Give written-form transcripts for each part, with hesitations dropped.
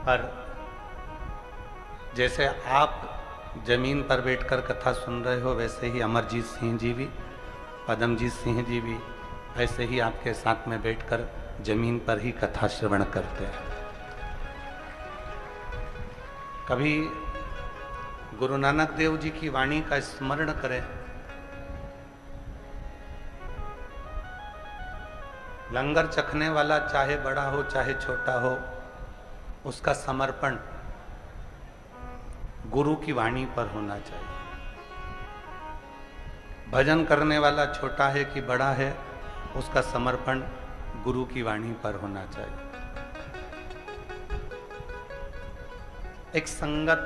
पर जैसे आप जमीन पर बैठकर कथा सुन रहे हो, वैसे ही अमरजीत सिंह जी भी, पदमजीत सिंह जी भी ऐसे ही आपके साथ में बैठकर जमीन पर ही कथा श्रवण करते हैं। कभी गुरु नानक देव जी की वाणी का स्मरण करें। लंगर चखने वाला चाहे बड़ा हो चाहे छोटा हो, उसका समर्पण गुरु की वाणी पर होना चाहिए। भजन करने वाला छोटा है कि बड़ा है, उसका समर्पण गुरु की वाणी पर होना चाहिए। एक संगत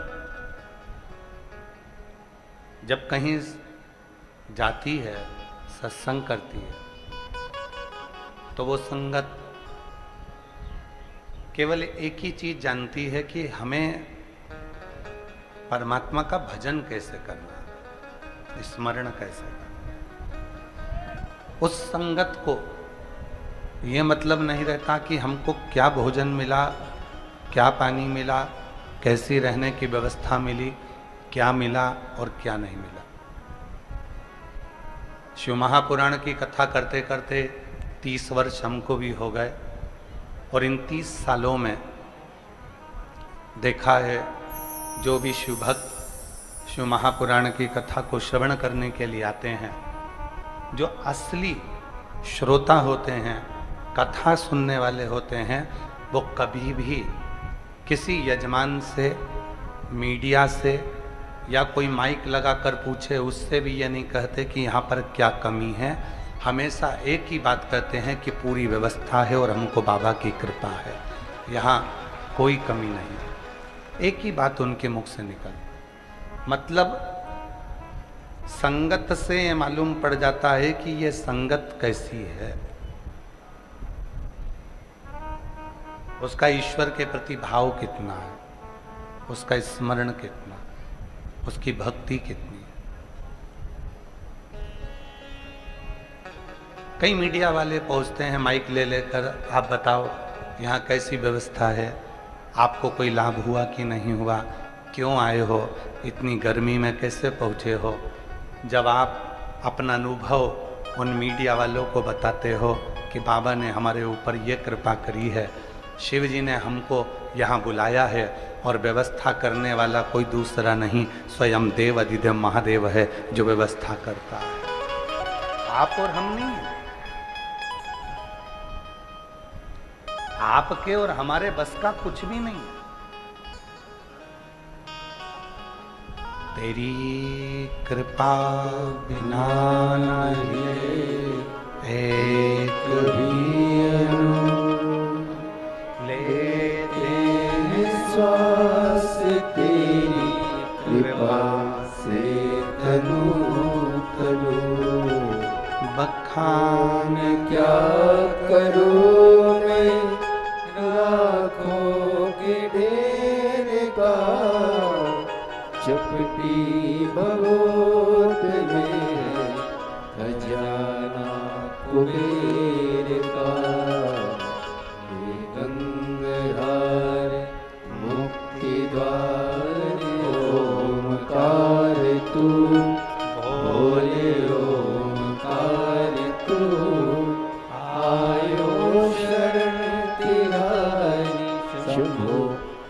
जब कहीं जाती है, सत्संग करती है, तो वो संगत केवल एक ही चीज जानती है कि हमें परमात्मा का भजन कैसे करना, स्मरण कैसे करना। उस संगत को ये मतलब नहीं रहता कि हमको क्या भोजन मिला, क्या पानी मिला, कैसी रहने की व्यवस्था मिली, क्या मिला और क्या नहीं मिला। शिव महापुराण की कथा करते करते 30 वर्ष हमको भी हो गए, और इन 30 सालों में देखा है जो भी शिव भक्त शिव महापुराण की कथा को श्रवण करने के लिए आते हैं, जो असली श्रोता होते हैं, कथा सुनने वाले होते हैं, वो कभी भी किसी यजमान से, मीडिया से या कोई माइक लगाकर पूछे उससे भी ये नहीं कहते कि यहाँ पर क्या कमी है। हमेशा एक ही बात कहते हैं कि पूरी व्यवस्था है और हमको बाबा की कृपा है, यहाँ कोई कमी नहीं है। एक ही बात उनके मुख से निकल, मतलब संगत से ये मालूम पड़ जाता है कि ये संगत कैसी है, उसका ईश्वर के प्रति भाव कितना है, उसका स्मरण कितना, उसकी भक्ति कितनी है। कई मीडिया वाले पहुंचते हैं माइक ले लेकर, आप बताओ यहाँ कैसी व्यवस्था है, आपको कोई लाभ हुआ कि नहीं हुआ, क्यों आए हो, इतनी गर्मी में कैसे पहुँचे हो। जब आप अपना अनुभव उन मीडिया वालों को बताते हो कि बाबा ने हमारे ऊपर ये कृपा करी है, शिव जी ने हमको यहाँ बुलाया है, और व्यवस्था करने वाला कोई दूसरा नहीं, स्वयं देव अधिदेव महादेव है जो व्यवस्था करता है, आप और हम नहीं है। आपके और हमारे बस का कुछ भी नहीं है। तेरी कृपा बिना नहीं एक भी लेते श्वास तेरी कृपा से तनु तनु, बखान क्या करूं मैं लाखों के ढेर का, चपटी बहुत में खजाना कुबेर का। हे गंगाधार मुक्ति द्वार ओमकार तू, भोले ओमकार तू, आयो शरण तिहारी शंभो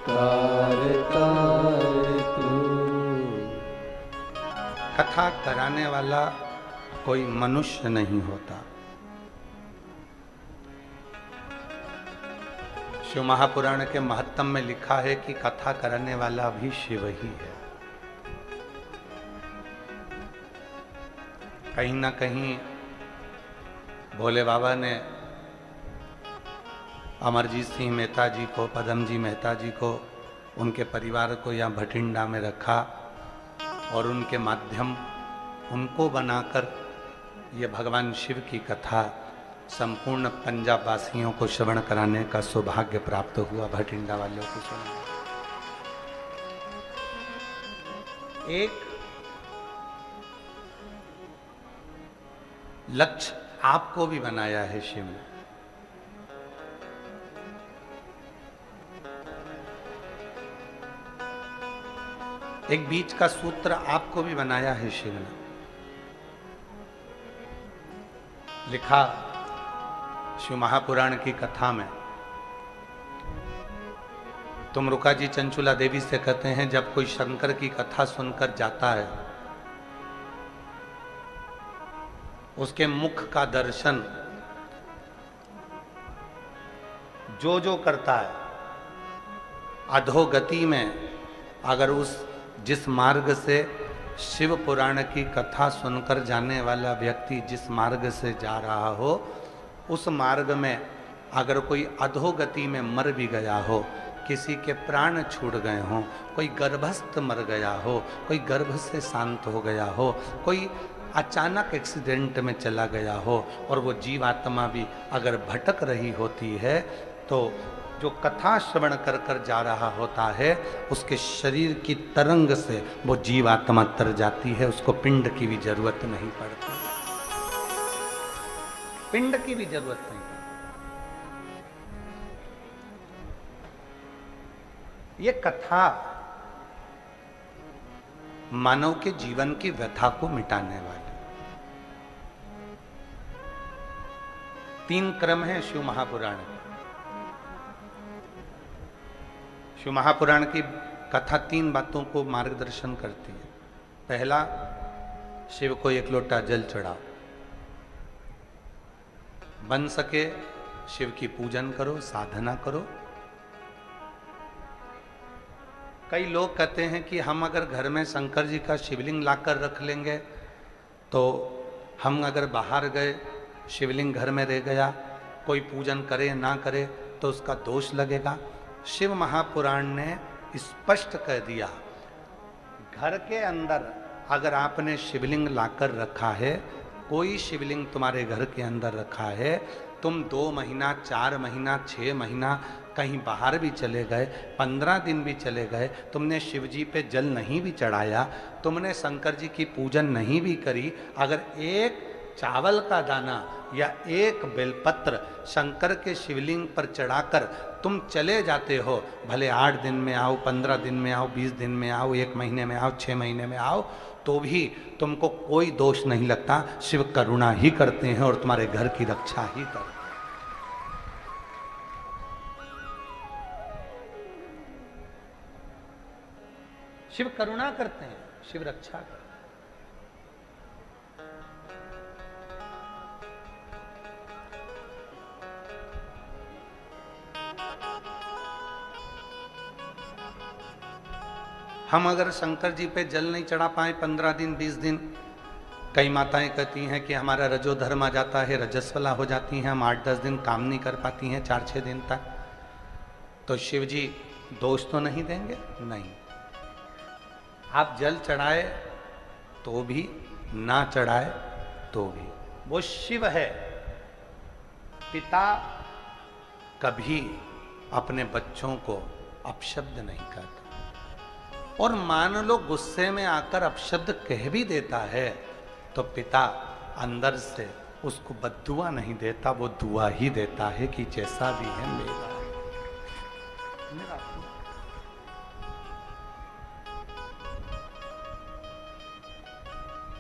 कारतार तू। कथा कराने वाला कोई मनुष्य नहीं होता। शिव महापुराण के महत्तम में लिखा है कि कथा करने वाला भी शिव ही है। कहीं ना कहीं भोले बाबा ने अमरजीत सिंह मेहता जी को, पदमजी मेहता जी को, उनके परिवार को यहाँ भटिंडा में रखा, और उनके माध्यम उनको बनाकर ये भगवान शिव की कथा संपूर्ण पंजाब वासियों को श्रवण कराने का सौभाग्य प्राप्त हुआ, भटिंडा वालों को सुना। एक लक्ष्य आपको भी बनाया है शिव ने। एक बीच का सूत्र आपको भी बनाया है शिव ने। लिखा शिव महापुराण की कथा में, तुम रुका जी चंचुला देवी से कहते हैं जब कोई शंकर की कथा सुनकर जाता है, उसके मुख का दर्शन जो जो करता है, अधोगति में अगर उस जिस मार्ग से शिव पुराण की कथा सुनकर जाने वाला व्यक्ति जिस मार्ग से जा रहा हो, उस मार्ग में अगर कोई अधोगति में मर भी गया हो, किसी के प्राण छूट गए हों, कोई गर्भस्थ मर गया हो, कोई गर्भ से शांत हो गया हो, कोई अचानक एक्सीडेंट में चला गया हो, और वो जीवात्मा भी अगर भटक रही होती है, तो जो कथा श्रवण कर कर जा रहा होता है, उसके शरीर की तरंग से वो जीवात्मा तर जाती है, उसको पिंड की भी जरूरत नहीं पड़ती, पिंड की भी जरूरत नहीं पड़ती। ये कथा मानव के जीवन की व्यथा को मिटाने वाली। 3 क्रम है शिव महापुराण के। शिव महापुराण की कथा 3 बातों को मार्गदर्शन करती है। पहला, शिव को 1 लोटा जल चढ़ाओ, बन सके शिव की पूजन करो, साधना करो। कई लोग कहते हैं कि हम अगर घर में शंकर जी का शिवलिंग लाकर रख लेंगे, तो हम अगर बाहर गए, शिवलिंग घर में रह गया, कोई पूजन करे ना करे तो उसका दोष लगेगा। शिव महापुराण ने स्पष्ट कह दिया, घर के अंदर अगर आपने शिवलिंग लाकर रखा है, कोई शिवलिंग तुम्हारे घर के अंदर रखा है, तुम 2 महीना, 4 महीना, 6 महीना कहीं बाहर भी चले गए, 15 दिन भी चले गए, तुमने शिव जी पे जल नहीं भी चढ़ाया, तुमने शंकर जी की पूजन नहीं भी करी, अगर एक चावल का दाना या एक बेलपत्र शंकर के शिवलिंग पर चढ़ाकर तुम चले जाते हो, भले 8 दिन में आओ, 15 दिन में आओ, 20 दिन में आओ, 1 महीने में आओ, 6 महीने में आओ, तो भी तुमको कोई दोष नहीं लगता। शिव करुणा ही करते हैं और तुम्हारे घर की रक्षा ही करते हैं। शिव करुणा करते हैं, शिव रक्षा करते हैं। हम अगर शंकर जी पे जल नहीं चढ़ा पाए 15 दिन, 20 दिन, कई माताएं कहती हैं कि हमारा रजो धर्म आ जाता है, रजस्वला हो जाती हैं, हम 8-10 दिन काम नहीं कर पाती हैं, 4-6 दिन तक, तो शिव जी दोष तो नहीं देंगे? नहीं। आप जल चढ़ाए तो भी, ना चढ़ाए तो भी, वो शिव है। पिता कभी अपने बच्चों को अपशब्द नहीं कहता, और मान लो गुस्से में आकर अपशब्द कह भी देता है, तो पिता अंदर से उसको बद्दुआ नहीं देता, वो दुआ ही देता है कि जैसा भी है मेरा है।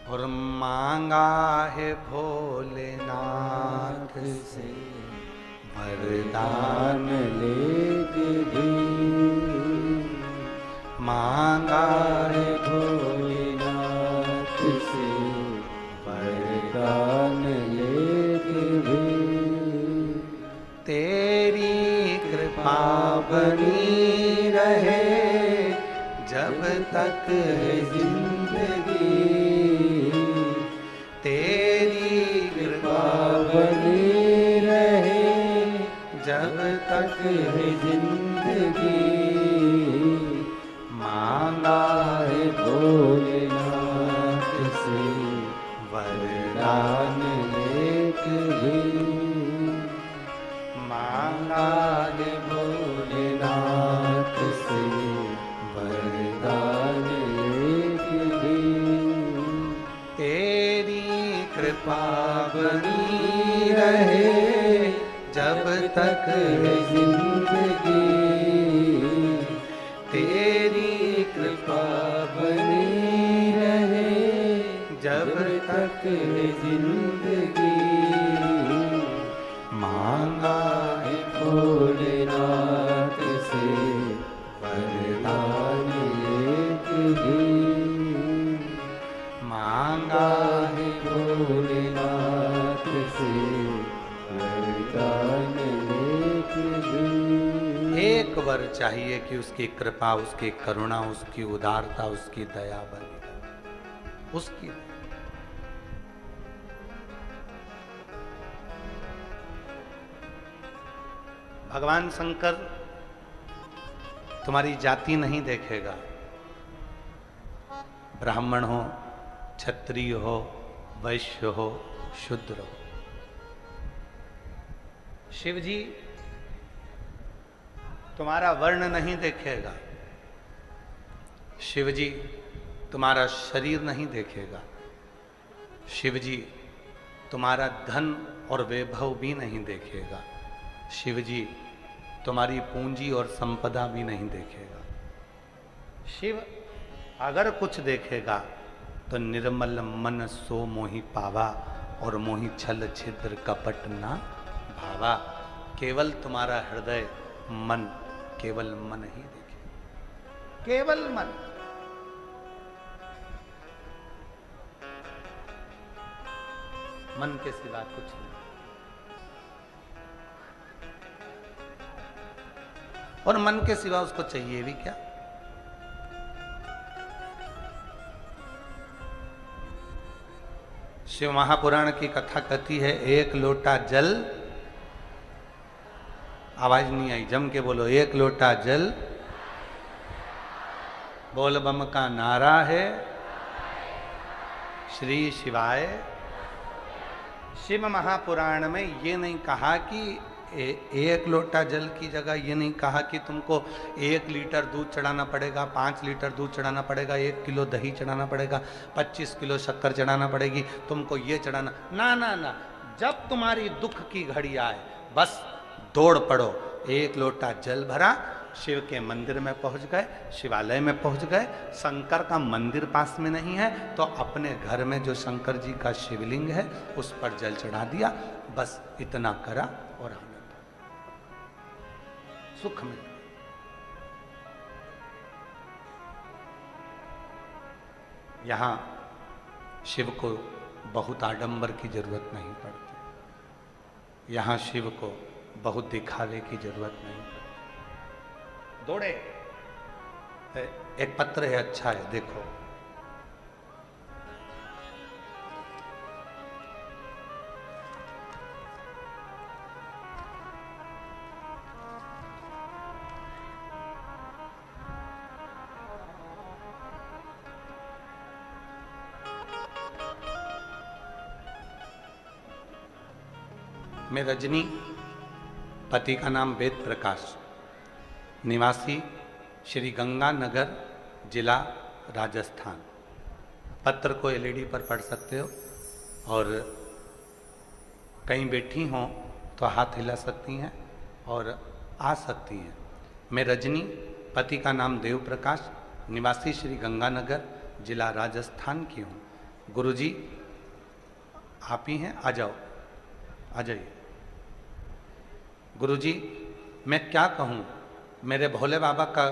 और मांगा है भोलेनाथ से वरदान लेके भी, मांगा है भोलेनाथ से वरदान लेके भी, तेरी कृपा बनी रहे जब तक है जिंदगी, तेरी कृपा बनी रहे जब तक है जिंदगी, मांगा है भोलेनाथ से वरदान वरदान लेके भी, मांगा है भोलेनाथ से वरदान लेके भी, तेरी कृपा बनी रहे जब तक है जिंदगी, तेरी कृपा बनी है जिंदगी, मांगा है भोलेनाथ से वरदान एक ही, मांगा है भोलेनाथ से वरदान एक ही। एक वर चाहिए कि उसकी कृपा, उसकी करुणा, उसकी उदारता, उसकी दया बनी रहे। उसकी भगवान शंकर तुम्हारी जाति नहीं देखेगा, ब्राह्मण हो, क्षत्रिय हो, वैश्य हो, शूद्र हो। शिव जी तुम्हारा वर्ण नहीं देखेगा, शिव जी तुम्हारा शरीर नहीं देखेगा, शिव जी तुम्हारा धन और वैभव भी नहीं देखेगा, शिव जी तुम्हारी पूंजी और संपदा भी नहीं देखेगा। शिव अगर कुछ देखेगा तो निर्मल मन सो मोहि पावा, और मोहि छल छिद्र कपट ना भावा। केवल तुम्हारा हृदय मन, केवल मन ही देखे, केवल मन। मन के सिवा कुछ नहीं। और मन के सिवा उसको चाहिए भी क्या? शिव महापुराण की कथा कहती है, एक लोटा जल, आवाज नहीं आई, जम के बोलो, एक लोटा जल, बोल बम का नारा है, श्री शिवाय। शिव महापुराण में ये नहीं कहा कि एक लोटा जल की जगह ये नहीं कहा कि तुमको 1 लीटर दूध चढ़ाना पड़ेगा, 5 लीटर दूध चढ़ाना पड़ेगा, 1 किलो दही चढ़ाना पड़ेगा, 25 किलो शक्कर चढ़ाना पड़ेगी, तुमको ये चढ़ाना। ना ना ना, जब तुम्हारी दुख की घड़ी आए बस दौड़ पड़ो, 1 लोटा जल भरा, शिव के मंदिर में पहुंच गए, शिवालय में पहुंच गए। शंकर का मंदिर पास में नहीं है तो अपने घर में जो शंकर जी का शिवलिंग है उस पर जल चढ़ा दिया, बस इतना करा और आनंद, सुख में। यहां शिव को बहुत आडंबर की जरूरत नहीं पड़ती, यहां शिव को बहुत दिखावे की जरूरत नहीं पड़ती। दौड़े, एक पत्र है, अच्छा है, देखो। मैं रजनी, पति का नाम वेद प्रकाश, निवासी श्री गंगानगर, जिला राजस्थान। पत्र को एलईडी पर पढ़ सकते हो और कहीं बैठी हों तो हाथ हिला सकती हैं और आ सकती हैं। मैं रजनी, पति का नाम देव प्रकाश, निवासी श्री गंगानगर, जिला राजस्थान की हूँ। गुरुजी आप ही हैं, आ जाओ, आ जाइए। गुरुजी मैं क्या कहूँ, मेरे भोले बाबा का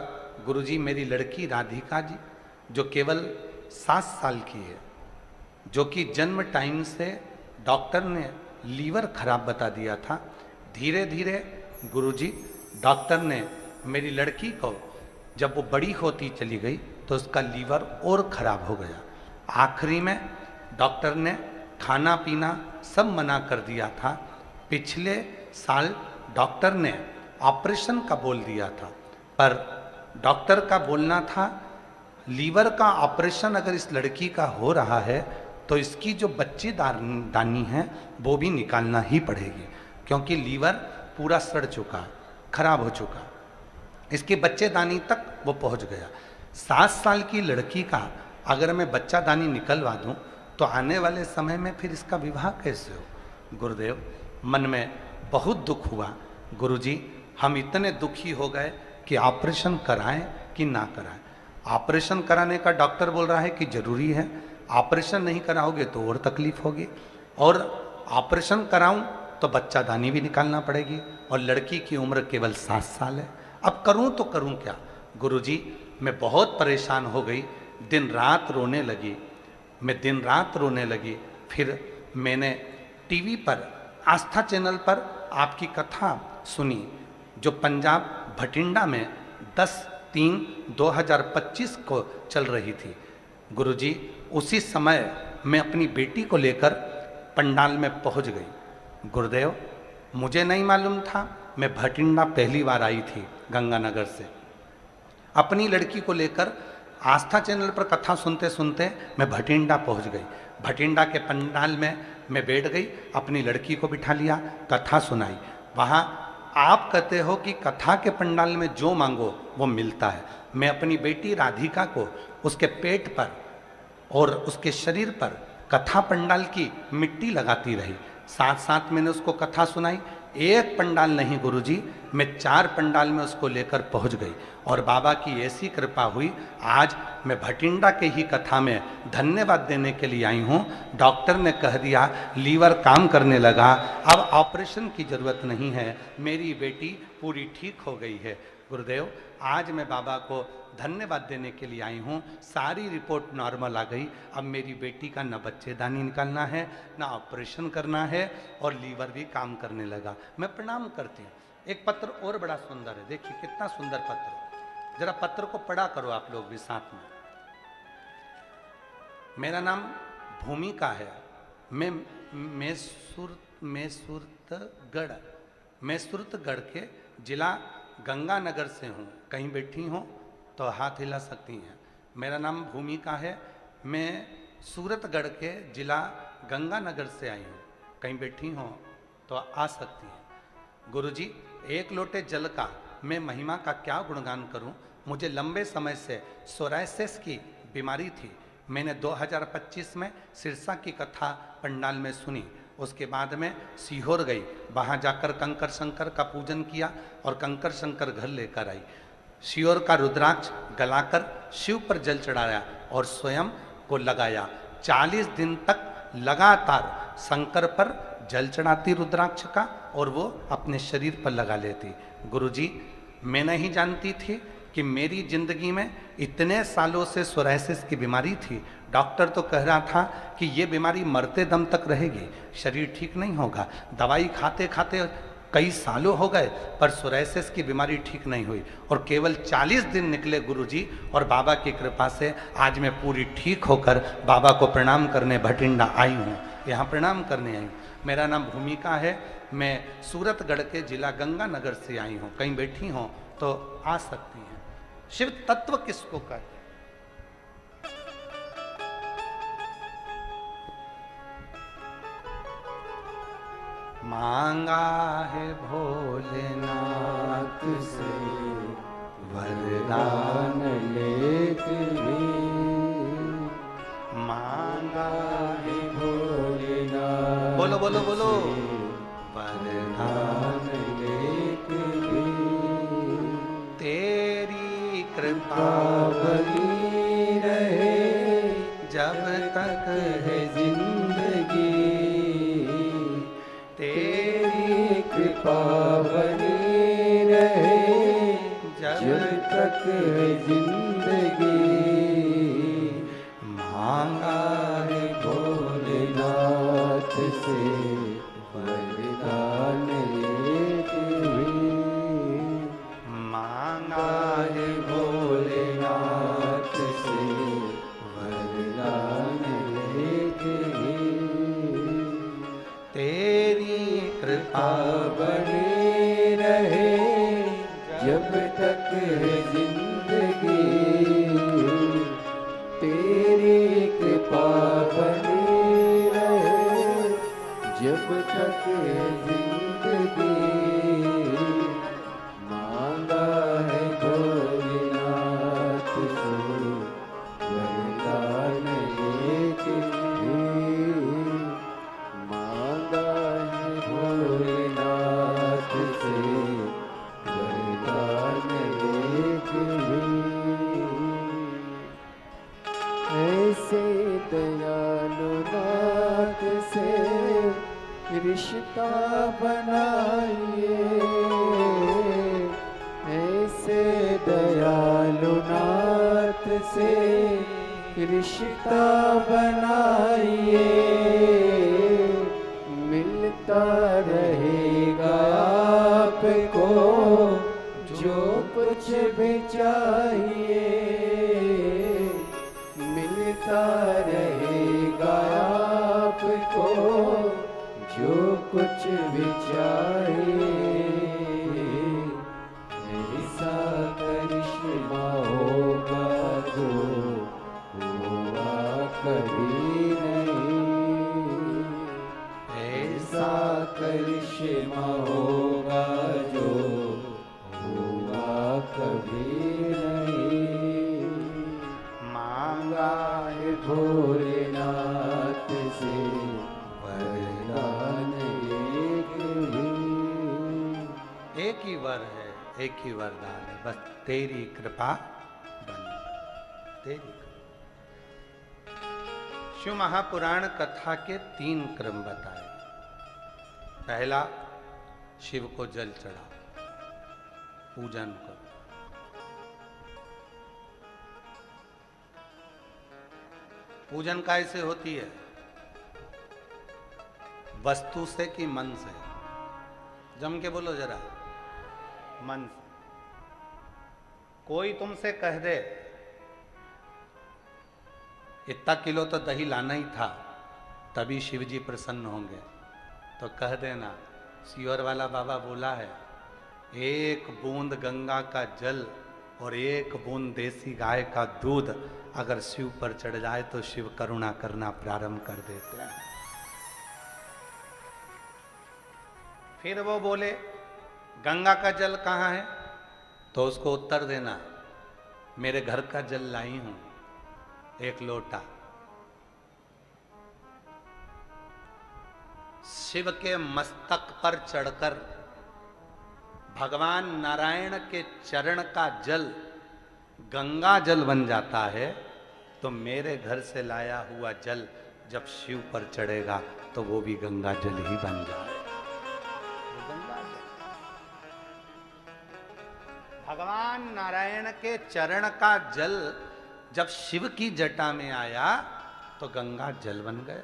गुरुजी मेरी लड़की राधिका जी, जो केवल 7 साल की है, जो कि जन्म टाइम से डॉक्टर ने लीवर खराब बता दिया था। धीरे धीरे गुरुजी डॉक्टर ने मेरी लड़की को, जब वो बड़ी होती चली गई तो उसका लीवर और खराब हो गया। आखिरी में डॉक्टर ने खाना पीना सब मना कर दिया था। पिछले साल डॉक्टर ने ऑपरेशन का बोल दिया था, पर डॉक्टर का बोलना था लीवर का ऑपरेशन अगर इस लड़की का हो रहा है तो इसकी जो बच्चेदानी है वो भी निकालना ही पड़ेगी, क्योंकि लीवर पूरा सड़ चुका, खराब हो चुका, इसकी बच्चेदानी तक वो पहुंच गया। 7 साल की लड़की का अगर मैं बच्चादानी निकलवा दूं तो आने वाले समय में फिर इसका विवाह कैसे हो। गुरुदेव मन में बहुत दुख हुआ। गुरुजी हम इतने दुखी हो गए कि ऑपरेशन कराएं कि ना कराएं। ऑपरेशन कराने का डॉक्टर बोल रहा है कि जरूरी है, ऑपरेशन नहीं कराओगे तो और तकलीफ होगी, और ऑपरेशन कराऊं तो बच्चा दानी भी निकालना पड़ेगी, और लड़की की उम्र केवल 7 साल है। अब करूं तो करूं क्या? गुरुजी मैं बहुत परेशान हो गई, दिन रात रोने लगी, मैं दिन रात रोने लगी। फिर मैंने टीवी पर आस्था चैनल पर आपकी कथा सुनी, जो पंजाब भटिंडा में 10/3/2025 को चल रही थी। गुरुजी उसी समय मैं अपनी बेटी को लेकर पंडाल में पहुंच गई। गुरुदेव मुझे नहीं मालूम था, मैं भटिंडा पहली बार आई थी गंगानगर से। अपनी लड़की को लेकर आस्था चैनल पर कथा सुनते सुनते मैं भटिंडा पहुंच गई। भटिंडा के पंडाल में मैं बैठ गई, अपनी लड़की को बिठा लिया, कथा सुनाई। वहाँ आप कहते हो कि कथा के पंडाल में जो मांगो वो मिलता है। मैं अपनी बेटी राधिका को उसके पेट पर और उसके शरीर पर कथा पंडाल की मिट्टी लगाती रही, साथ साथ मैंने उसको कथा सुनाई। एक पंडाल नहीं गुरुजी, मैं 4 पंडाल में उसको लेकर पहुंच गई, और बाबा की ऐसी कृपा हुई, आज मैं भटिंडा के ही कथा में धन्यवाद देने के लिए आई हूँ। डॉक्टर ने कह दिया लीवर काम करने लगा, अब ऑपरेशन की जरूरत नहीं है, मेरी बेटी पूरी ठीक हो गई है। गुरुदेव आज मैं बाबा को धन्यवाद देने के लिए आई हूँ, सारी रिपोर्ट नॉर्मल आ गई। अब मेरी बेटी का न बच्चेदानी निकालना है, न ऑपरेशन करना है, और लीवर भी काम करने लगा। मैं प्रणाम करती हूँ। एक पत्र और बड़ा सुंदर है, देखिए कितना सुंदर पत्र, जरा पत्र को पढ़ा करो आप लोग भी साथ में। मेरा नाम भूमिका है, मैं मैसूरतगढ़ के जिला गंगानगर से हूँ। कहीं बैठी हूँ तो हाथ हिला सकती हैं। मेरा नाम भूमिका है, मैं सूरतगढ़ के जिला गंगानगर से आई हूँ। कहीं बैठी हूँ तो आ सकती हैं। गुरुजी एक लोटे जल का मैं महिमा का क्या गुणगान करूँ। मुझे लंबे समय से सोरायसिस की बीमारी थी। मैंने 2025 में सिरसा की कथा पंडाल में सुनी, उसके बाद में सीहोर गई, वहाँ जाकर कंकर शंकर का पूजन किया और कंकर शंकर घर लेकर आई। सीहोर का रुद्राक्ष गलाकर शिव पर जल चढ़ाया और स्वयं को लगाया। 40 दिन तक लगातार शंकर पर जल चढ़ाती रुद्राक्ष का, और वो अपने शरीर पर लगा लेती। गुरुजी मैं नहीं जानती थी कि मेरी जिंदगी में इतने सालों से सोरायसिस की बीमारी थी। डॉक्टर तो कह रहा था कि ये बीमारी मरते दम तक रहेगी, शरीर ठीक नहीं होगा। दवाई खाते खाते कई सालों हो गए, पर सोरायसिस की बीमारी ठीक नहीं हुई, और केवल 40 दिन निकले गुरुजी, और बाबा की कृपा से आज मैं पूरी ठीक होकर बाबा को प्रणाम करने भटिंडा आई हूँ, यहाँ प्रणाम करने आई हूँ। मेरा नाम भूमिका है, मैं सूरतगढ़ के जिला गंगानगर से आई हूँ। कहीं बैठी हूँ तो आ सकती हैं। शिव तत्व किसको कहते हैं? मांगा है भोलेनाथ से वरदान लेते मांगा है भोलेनाथ बोलो बोलो बोलो वरदान लेते तेरी कृपा बनी रहे जब तक है जिंदगी, तेरी कृपा बनी रहे जब तक है जिंदगी। मांगा है भोलेनाथ से वरदान लेते हुए, मांगा है भोलेनाथ से वरदान लेते हुए। तेरी कृपा बनी रहे जब तक है जिंदगी, तेरी कृपा बनी रहे जब तक है जिंदगी। मांगा है भोलेनाथ से वरदान लेते हुए, मांगा है भोलेनाथ से वरदान लेते हुए। ऐसे दया से रिश्ता बनाइए, मिलता रहेगा आपको जो कुछ भी चाहिए, मिलता रहेगा आपको जो कुछ भी चाहिए। ऐसा करिश्मा होगा जो हुआ कभी नहीं, ऐसा करिश्मा होगा जो हुआ कभी नहीं। मांगा है भोलेनाथ से वरदान एक ही वर है, एक ही वरदान है, बस तेरी कृपा बनी, तेरी कृपा। शिव महापुराण कथा के 3 क्रम बताए। पहला, शिव को जल चढ़ाओ, पूजन करो। पूजन कैसे होती है? वस्तु से कि मन से? जम के बोलो जरा। मन से। कोई तुमसे कह दे इतना किलो तो दही लाना ही था, तभी शिव जी प्रसन्न होंगे, तो कह देना सियोर वाला बाबा बोला है, 1 बूंद गंगा का जल और 1 बूंद देसी गाय का दूध अगर शिव पर चढ़ जाए तो शिव करुणा करना प्रारंभ कर देते हैं। फिर वो बोले गंगा का जल कहाँ है, तो उसको उत्तर देना मेरे घर का जल लाई हूं, 1 लोटा। शिव के मस्तक पर चढ़कर भगवान नारायण के चरण का जल गंगा जल बन जाता है, तो मेरे घर से लाया हुआ जल जब शिव पर चढ़ेगा तो वो भी गंगा जल ही बन जाएगा। भगवान नारायण के चरण का जल जब शिव की जटा में आया तो गंगा जल बन गया।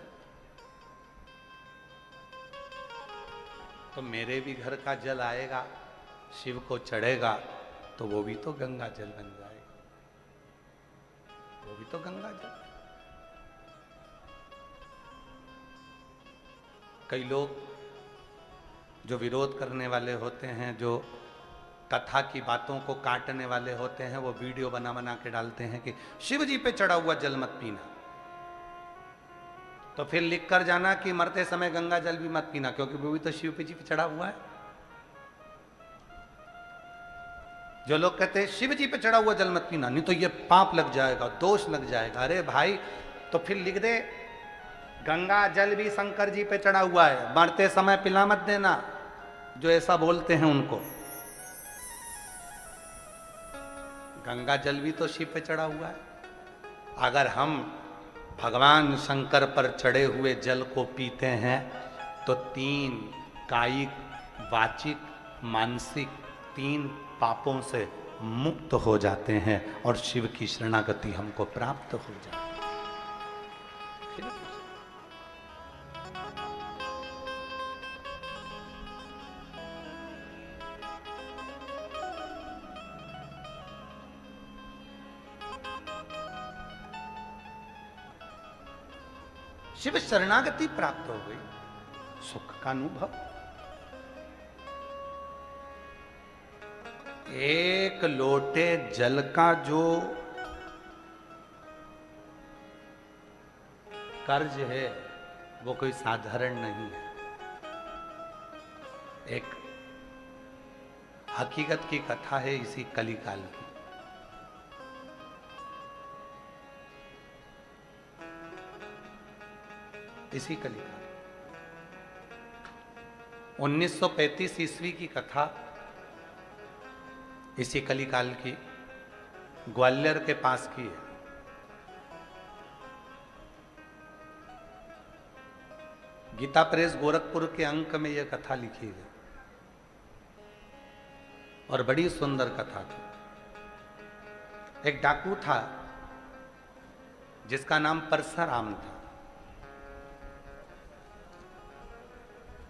तो मेरे भी घर का जल आएगा, शिव को चढ़ेगा तो वो भी तो गंगा जल बन जाएगा, वो भी तो गंगा जल। कई लोग जो विरोध करने वाले होते हैं, जो कथा की बातों को काटने वाले होते हैं, वो वीडियो बना बना के डालते हैं कि शिव जी पे चढ़ा हुआ जल मत पीना, तो फिर लिख कर जाना कि मरते समय गंगा जल भी मत पीना, क्योंकि वो भी तो शिव जी पे चढ़ा हुआ है। जो लोग कहते हैं शिव जी पे चढ़ा हुआ जल मत पीना, नहीं तो ये पाप लग जाएगा, दोष लग जाएगा। अरे भाई, तो फिर लिख दे गंगा जल भी शंकर जी पे चढ़ा हुआ है, मरते समय पिला मत देना। जो ऐसा बोलते हैं उनको, गंगा जल भी तो शिव पे चढ़ा हुआ है। अगर हम भगवान शंकर पर चढ़े हुए जल को पीते हैं तो 3 कायिक, वाचिक, मानसिक 3 पापों से मुक्त हो जाते हैं और शिव की शरणागति हमको प्राप्त हो जाती है। शिव शरणागति प्राप्त हो गई, सुख का अनुभव। 1 लोटे जल का जो कर्ज है वो कोई साधारण नहीं है। एक हकीकत की कथा है इसी कलिकाल की। इसी कलिकाल 1935 ईस्वी की कथा, इसी कलिकाल की, ग्वालियर के पास की है। गीता प्रेस गोरखपुर के अंक में यह कथा लिखी है और बड़ी सुंदर कथा थी। एक डाकू था जिसका नाम परशुराम था।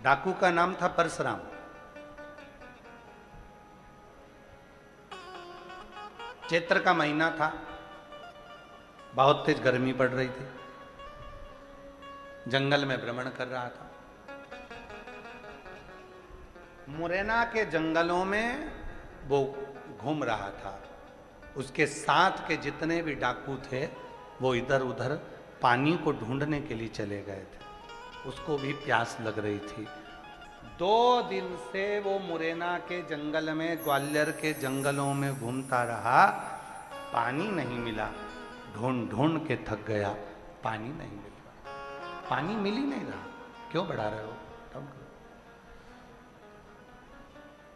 डाकू का नाम था परशुराम। चैत्र का महीना था, बहुत तेज गर्मी पड़ रही थी। जंगल में भ्रमण कर रहा था। मुरैना के जंगलों में वो घूम रहा था। उसके साथ के जितने भी डाकू थे वो इधर उधर पानी को ढूंढने के लिए चले गए थे। उसको भी प्यास लग रही थी। 2 दिन से वो मुरैना के जंगल में, ग्वालियर के जंगलों में घूमता रहा, पानी नहीं मिला। ढूंढ ढूंढ के थक गया, पानी नहीं मिल रहा। पानी मिल ही नहीं रहा। क्यों बढ़ा रहे हो?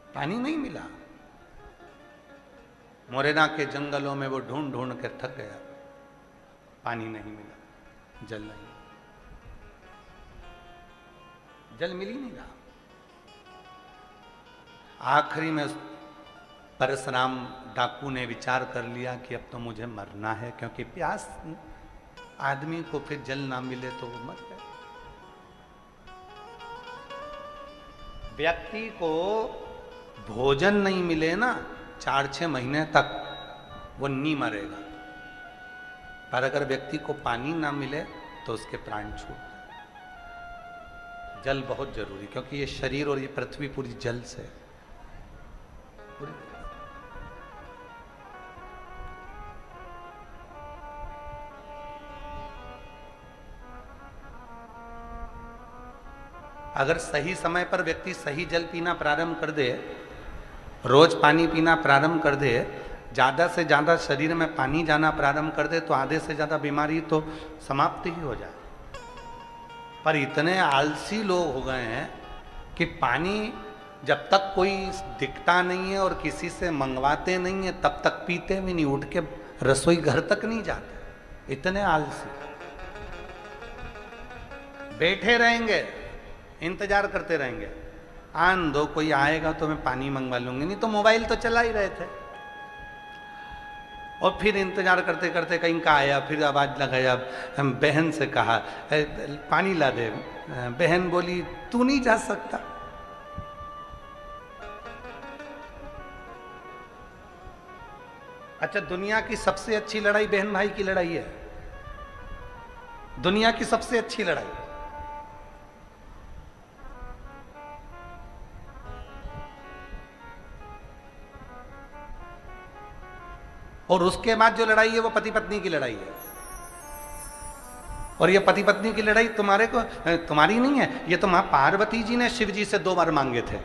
पानी नहीं मिला। मुरैना के जंगलों में वो ढूंढ ढूंढ कर थक गया, पानी नहीं मिला, जल नहीं, जल मिल ही नहीं रहा। आखिरी में परशुराम डाकू ने विचार कर लिया कि अब तो मुझे मरना है, क्योंकि प्यास आदमी को फिर जल ना मिले तो वो मर गए। व्यक्ति को भोजन नहीं मिले ना 4-6 महीने तक, वो नहीं मरेगा। पर अगर व्यक्ति को पानी ना मिले तो उसके प्राण छूट जाए। जल बहुत जरूरी, क्योंकि ये शरीर और ये पृथ्वी पूरी जल से पूरी। अगर सही समय पर व्यक्ति सही जल पीना प्रारंभ कर दे, रोज पानी पीना प्रारंभ कर दे, ज्यादा से ज्यादा शरीर में पानी जाना प्रारंभ कर दे, तो आधे से ज्यादा बीमारी तो समाप्त ही हो जाए। पर इतने आलसी लोग हो गए हैं कि पानी जब तक कोई दिखता नहीं है और किसी से मंगवाते नहीं है तब तक पीते भी नहीं, उठ के रसोई घर तक नहीं जाते। इतने आलसी बैठे रहेंगे, इंतजार करते रहेंगे, आन दो कोई आएगा तो मैं पानी मंगवा लूंगी, नहीं तो मोबाइल तो चला ही रहे थे। और फिर इंतजार करते करते कहीं का आया, फिर आवाज लगाया, हम बहन से कहा पानी ला दे। बहन बोली तू नहीं जा सकता। अच्छा, दुनिया की सबसे अच्छी लड़ाई बहन भाई की लड़ाई है। दुनिया की सबसे अच्छी लड़ाई। और उसके बाद जो लड़ाई है वो पति पत्नी की लड़ाई है। और ये पति पत्नी की लड़ाई तुम्हारी नहीं है, ये तो मां पार्वती जी ने शिव जी से 2 वर मांगे थे।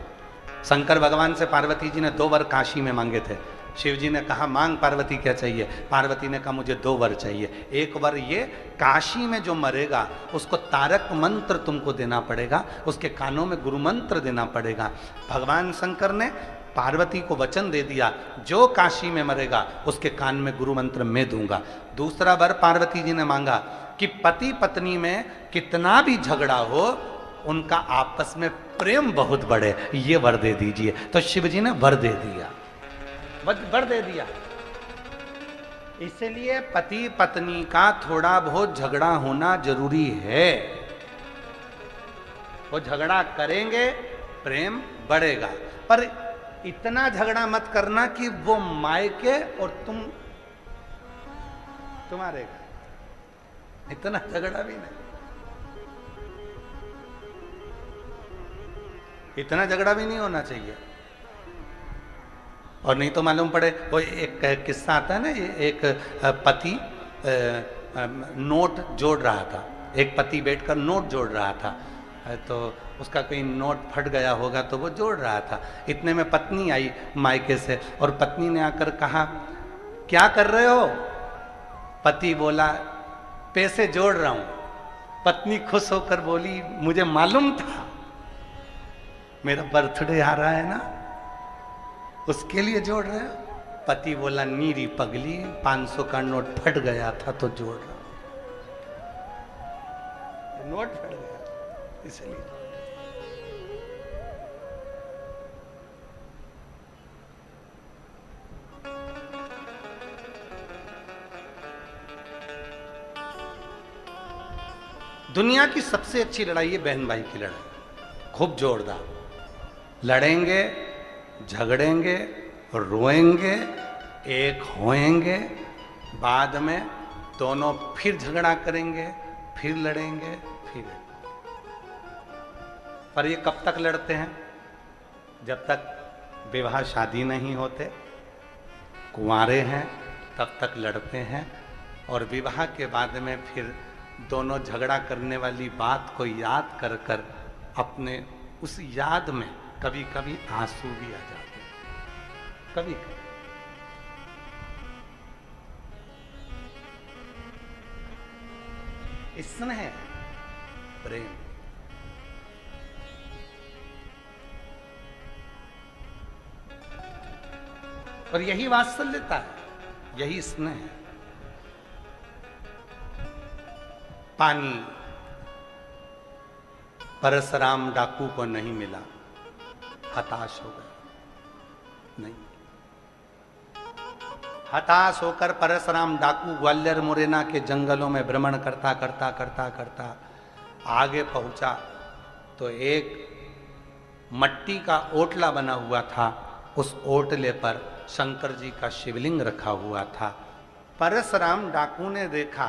शंकर भगवान से पार्वती जी ने 2 वर काशी में मांगे थे। शिव जी ने कहा मांग पार्वती क्या चाहिए? पार्वती ने कहा मुझे 2 वर चाहिए। एक वर ये, काशी में जो मरेगा उसको तारक मंत्र तुमको देना पड़ेगा, उसके कानों में गुरु मंत्र देना पड़ेगा। भगवान शंकर ने पार्वती को वचन दे दिया, जो काशी में मरेगा उसके कान में गुरु मंत्र मैं दूंगा। दूसरा वर पार्वती जी ने मांगा कि पति पत्नी में कितना भी झगड़ा हो, उनका आपस में प्रेम बहुत बढ़े, ये वर दे दीजिए। तो शिव जी ने वर दे दिया, वर दे दिया। इसलिए पति पत्नी का थोड़ा बहुत झगड़ा होना जरूरी है। वो झगड़ा करेंगे, प्रेम बढ़ेगा। पर इतना झगड़ा मत करना कि वो मायके और तुम्हारे घर। इतना झगड़ा भी नहीं, इतना झगड़ा भी नहीं होना चाहिए। और नहीं तो मालूम पड़े, वो एक किस्सा आता है ना, एक पति नोट जोड़ रहा था। एक पति बैठकर नोट जोड़ रहा था, तो उसका कोई नोट फट गया होगा तो वो जोड़ रहा था। इतने में पत्नी आई मायके से, और पत्नी ने आकर कहा क्या कर रहे हो? पति बोला पैसे जोड़ रहा हूं। पत्नी खुश होकर बोली मुझे मालूम था, मेरा बर्थडे आ रहा है ना, उसके लिए जोड़ रहे हो। पति बोला नीरी पगली, 500 का नोट फट गया था तो जोड़ रहा हूं। नोट फट गया इसलिए। दुनिया की सबसे अच्छी लड़ाई है बहन भाई की लड़ाई, खूब जोरदार लड़ेंगे, झगड़ेंगे, रोएंगे, एक होएंगे, बाद में दोनों फिर झगड़ा करेंगे, फिर लड़ेंगे, फिर। पर ये कब तक लड़ते हैं? जब तक विवाह शादी नहीं होते, कुंवारे हैं तब तक लड़ते हैं, और विवाह के बाद में फिर दोनों झगड़ा करने वाली बात को याद कर कर अपने उस याद में कभी कभी आंसू भी आ जाते हैं, कभी कभी। स्नेह, प्रेम। और यही वात्सल्यता है, यही स्नेह है। पानी परशुराम डाकू को नहीं मिला, हताश हो गया। नहीं, हताश होकर परशुराम डाकू ग्वालियर मुरैना के जंगलों में भ्रमण करता करता करता करता आगे पहुंचा तो एक मट्टी का ओटला बना हुआ था। उस ओटले पर शंकर जी का शिवलिंग रखा हुआ था। परशुराम डाकू ने देखा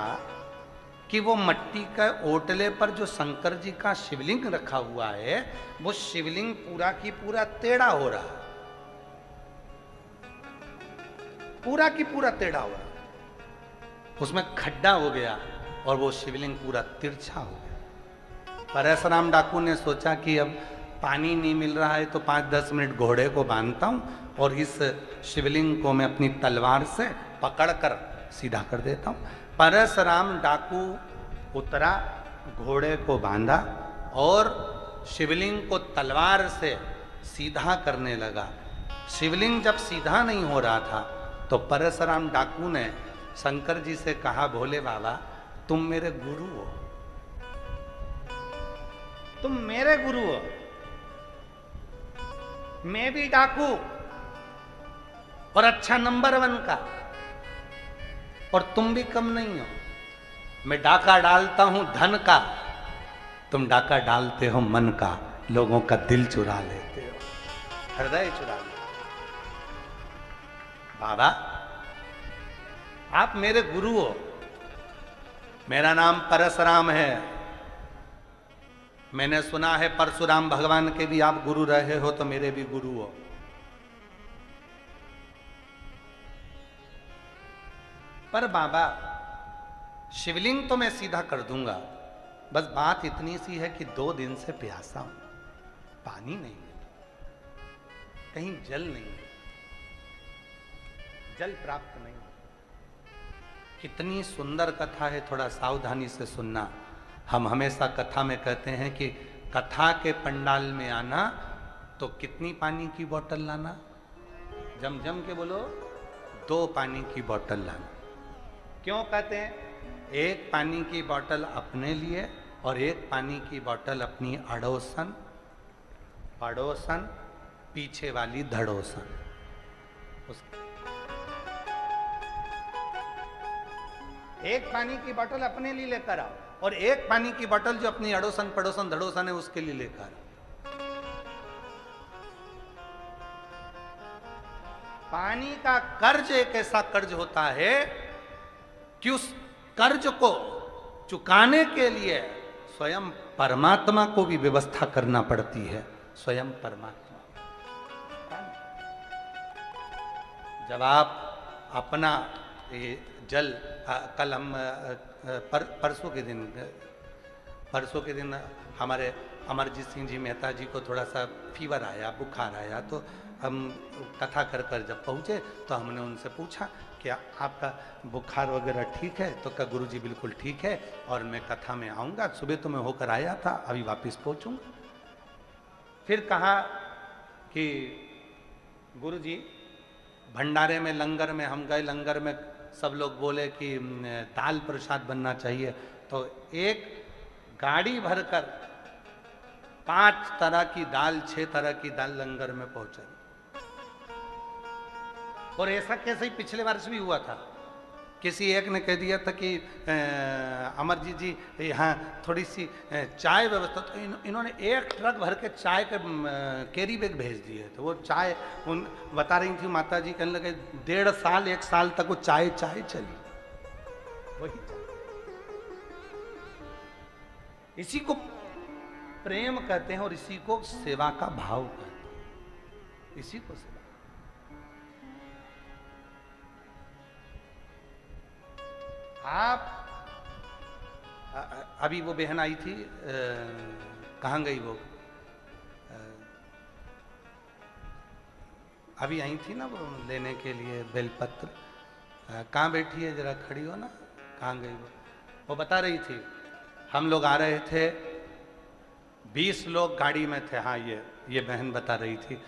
कि वो मट्टी का ओटले पर जो शंकर जी का शिवलिंग रखा हुआ है, वो शिवलिंग पूरा की पूरा टेढ़ा हो रहा है, पूरा की पूरा टेढ़ा हो रहा, उसमें खड्डा हो गया और वो शिवलिंग पूरा तिरछा हो गया। परशुराम डाकू ने सोचा कि अब पानी नहीं मिल रहा है तो 5-10 मिनट घोड़े को बांधता हूं और इस शिवलिंग को मैं अपनी तलवार से पकड़कर सीधा कर देता हूं। परशुराम डाकू उतरा, घोड़े को बांधा और शिवलिंग को तलवार से सीधा करने लगा। शिवलिंग जब सीधा नहीं हो रहा था तो परशुराम डाकू ने शंकर जी से कहा, भोले बाबा तुम मेरे गुरु हो, तुम मेरे गुरु हो, मैं भी डाकू और अच्छा नंबर 1 का, और तुम भी कम नहीं हो। मैं डाका डालता हूं धन का, तुम डाका डालते हो मन का, लोगों का दिल चुरा लेते हो, हृदय चुरा लेते हो। बाबा आप मेरे गुरु हो, मेरा नाम परशुराम है, मैंने सुना है परशुराम भगवान के भी आप गुरु रहे हो, तो मेरे भी गुरु हो। पर बाबा शिवलिंग तो मैं सीधा कर दूंगा, बस बात इतनी सी है कि 2 दिन से प्यासा हूं, पानी नहीं मिला, कहीं जल नहीं मिला, जल प्राप्त नहीं। कितनी सुंदर कथा है, थोड़ा सावधानी से सुनना। हम हमेशा कथा में कहते हैं कि कथा के पंडाल में आना तो कितनी पानी की बोतल लाना? जम जम के बोलो, 2 पानी की बोतल लाना। क्यों कहते हैं? एक पानी की बोतल अपने लिए और एक पानी की बोतल अपनी अड़ोसन, पड़ोसन, पीछे वाली धड़ोसन। एक पानी की बोतल अपने लिए लेकर आओ और एक पानी की बोतल जो अपनी अड़ोसन, पड़ोसन, धड़ोसन है उसके लिए लेकर आओ। पानी का कर्ज एक ऐसा कर्ज होता है कि उस कर्ज को चुकाने के लिए स्वयं परमात्मा को भी व्यवस्था करना पड़ती है। स्वयं परमात्मा, जब आप अपना जल, कल हम परसों के दिन हमारे अमरजीत सिंह जी मेहता जी को थोड़ा सा फीवर आया, बुखार आया, तो हम कथा कर कर जब पहुँचे तो हमने उनसे पूछा कि आपका बुखार वगैरह ठीक है? तो कहा गुरुजी बिल्कुल ठीक है और मैं कथा में आऊँगा, सुबह तो मैं होकर आया था, अभी वापस पहुँचूँगा। फिर कहा कि गुरुजी भंडारे में, लंगर में हम गए, लंगर में सब लोग बोले कि दाल प्रसाद बनना चाहिए, तो एक गाड़ी भरकर 5 तरह की दाल, 6 तरह की दाल लंगर में पहुंचाई। और ऐसा कैसे ही पिछले वर्ष भी हुआ था किसी एक ने कह दिया था कि अमरजीत जी यहाँ थोड़ी सी चाय व्यवस्था, तो इन्होंने एक ट्रक भर के चाय के कैरी बैग भेज दिए। तो वो चाय उन बता रही थी माता जी, कहने लगे 1.5 साल 1 साल तक वो चाय चाय चली, वही चाय। इसी को प्रेम कहते हैं और इसी को सेवा का भाव कहते हैं, इसी को सेवा। आप अभी वो बहन आई थी, कहाँ गई वो, अभी आई थी ना वो लेने के लिए बेलपत्र, कहाँ बैठी है, जरा खड़ी हो ना, कहाँ गई वो बता रही थी हम लोग आ रहे थे, 20 लोग गाड़ी में थे। हाँ, ये बहन बता रही थी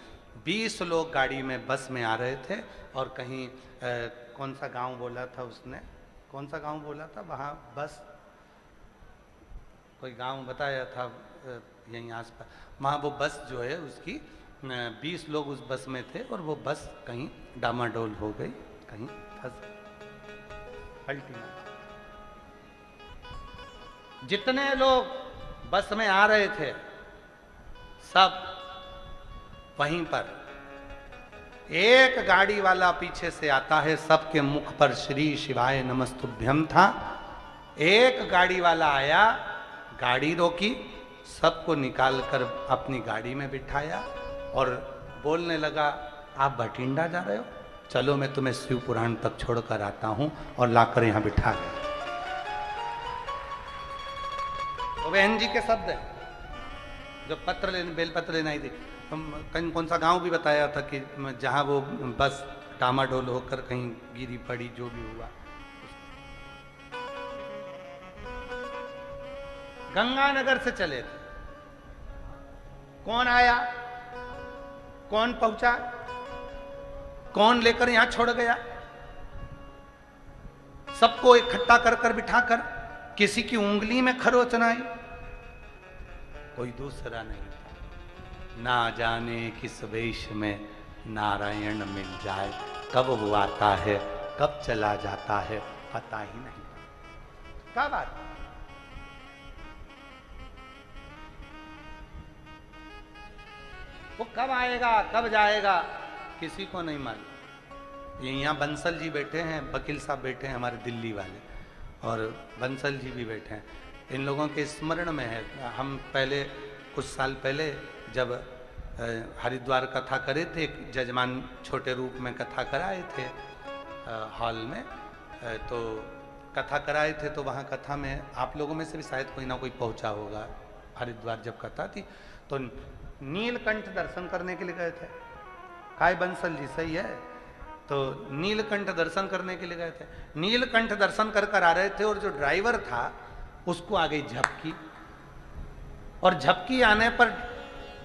20 लोग गाड़ी में बस में आ रहे थे और कहीं कौन सा गांव बोला था उसने, कौन सा गांव बोला था, वहाँ बस कोई गांव बताया था यहीं आसपास, वहाँ वो बस जो है उसकी 20 लोग उस बस में थे और वो बस कहीं डामाडोल हो गई, कहीं फंस पलटी मार। जितने लोग बस में आ रहे थे सब वहीं पर, एक गाड़ी वाला पीछे से आता है, सबके मुख पर श्री शिवाय नमस्तुभ्यम था। एक गाड़ी वाला आया, गाड़ी रोकी, सबको निकालकर अपनी गाड़ी में बिठाया और बोलने लगा, आप भटिंडा जा रहे हो, चलो मैं तुम्हें शिव पुराण तक छोड़कर आता हूं, और लाकर यहां बिठा गया। तो बहन जी के शब्द है, जो पत्र लेने, बेलपत्र लेने आई थी। कहीं कौन सा गांव भी बताया था कि जहां वो बस डामाडोल होकर कहीं गिरी पड़ी, जो भी हुआ। गंगानगर से चले थे, कौन आया, कौन पहुंचा, कौन लेकर यहां छोड़ गया, सबको इकट्ठा कर कर बिठाकर, किसी की उंगली में खरोच न आई, कोई दूसरा नहीं था। ना जाने किस वेश में नारायण मिल जाए, कब वो आता है कब चला जाता है पता ही नहीं। क्या बात, वो कब आएगा कब जाएगा किसी को नहीं मालूम। ये यहाँ बंसल जी बैठे हैं, वकील साहब बैठे हैं हमारे दिल्ली वाले, और बंसल जी भी बैठे हैं। इन लोगों के स्मरण में है, हम पहले कुछ साल पहले जब हरिद्वार कथा करे थे, जजमान छोटे रूप में कथा कराए थे हॉल में, तो कथा कराए थे, तो वहाँ कथा में आप लोगों में से भी शायद कोई ना कोई पहुँचा होगा। हरिद्वार जब कथा थी तो नीलकंठ दर्शन करने के लिए गए थे। काय बंसल जी सही है, तो नीलकंठ दर्शन करने के लिए गए थे। नीलकंठ दर्शन कर कर आ रहे थे और जो ड्राइवर था उसको आ गई झपकी, और झपकी आने पर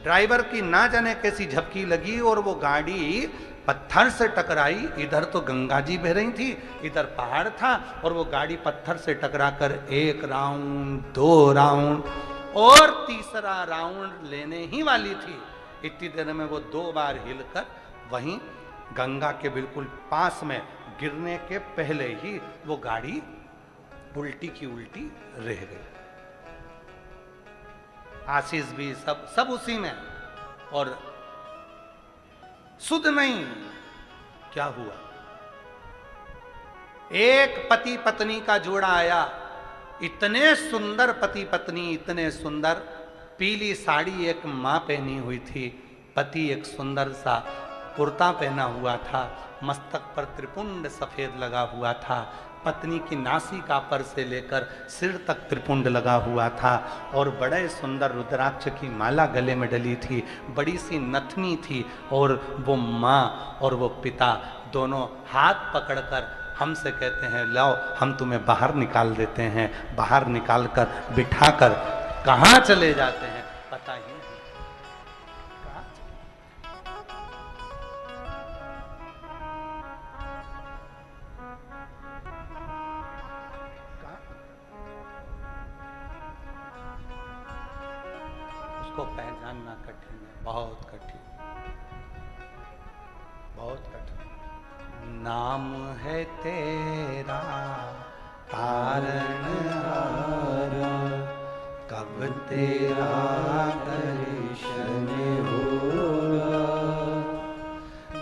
ड्राइवर की ना जाने कैसी झपकी लगी और वो गाड़ी पत्थर से टकराई। इधर तो गंगा जी बह रही थी, इधर पहाड़ था, और वो गाड़ी पत्थर से टकराकर 1 राउंड 2 राउंड और तीसरा राउंड लेने ही वाली थी। इतनी देर में वो 2 बार हिलकर वहीं गंगा के बिल्कुल पास में गिरने के पहले ही वो गाड़ी उल्टी की उल्टी रह गई। आशीष भी सब उसी में, और सुध नहीं क्या हुआ। एक पति पत्नी का जोड़ा आया, इतने सुंदर पति पत्नी, इतने सुंदर। पीली साड़ी एक मां पहनी हुई थी, पति एक सुंदर सा कुर्ता पहना हुआ था, मस्तक पर त्रिपुंड सफेद लगा हुआ था, पत्नी की नासिका पर से लेकर सिर तक त्रिपुंड लगा हुआ था, और बड़े सुंदर रुद्राक्ष की माला गले में डली थी, बड़ी सी नथनी थी, और वो माँ और वो पिता दोनों हाथ पकड़कर हमसे कहते हैं, लाओ हम तुम्हें बाहर निकाल देते हैं। बाहर निकालकर बिठाकर कहाँ चले जाते हैं पता ही नहीं। उसको पहचानना कठिन है, बहुत कठिन, बहुत कठिन। नाम है तेरा तारणहारा, कब तेरा दर्शन होगा।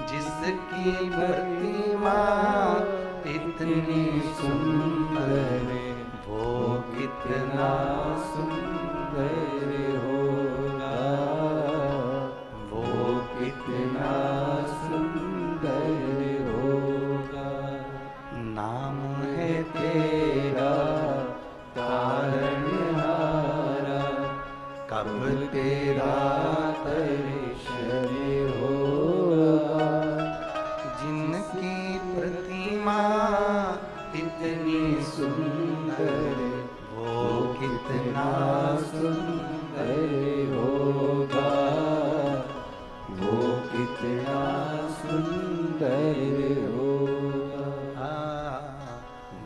जिसकी प्रतिमा इतनी सुंदर, वो कितना सुंदर होगा, वो कितना सुंदर होगा। नाम है तेरा तारणहारा, कब तेरा दर्शन होगा। जिनकी प्रतिमा इतनी सुंदर, वो कितना सुंदर होगा, वो कितना सुंदर होगा,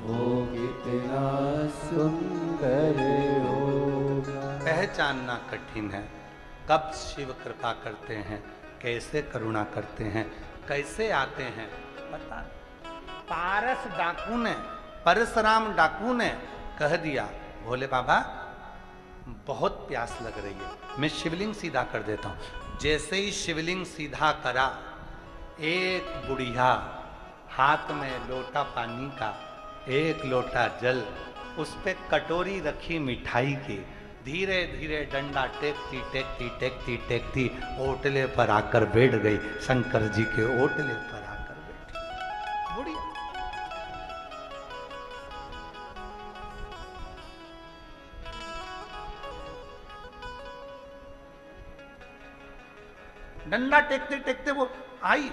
वो कितना सुंदर होगा। पहचानना कठिन है कब शिव कृपा करते हैं, कैसे करुणा करते हैं, कैसे आते हैं, पता नहीं। पारस डाकू ने, परशुराम डाकू ने कह दिया, भोले बाबा बहुत प्यास लग रही है, मैं शिवलिंग सीधा कर देता हूं। जैसे ही शिवलिंग सीधा करा, एक बुढ़िया हाथ में लोटा पानी का, एक लोटा जल, उस पे कटोरी रखी मिठाई की, धीरे धीरे डंडा टेकती टेकती टेकती टेकती ओटले पर आकर बैठ गई। शंकर जी के ओटले पर आकर बैठी बुढ़िया। डंडा टेकते टेकते वो आई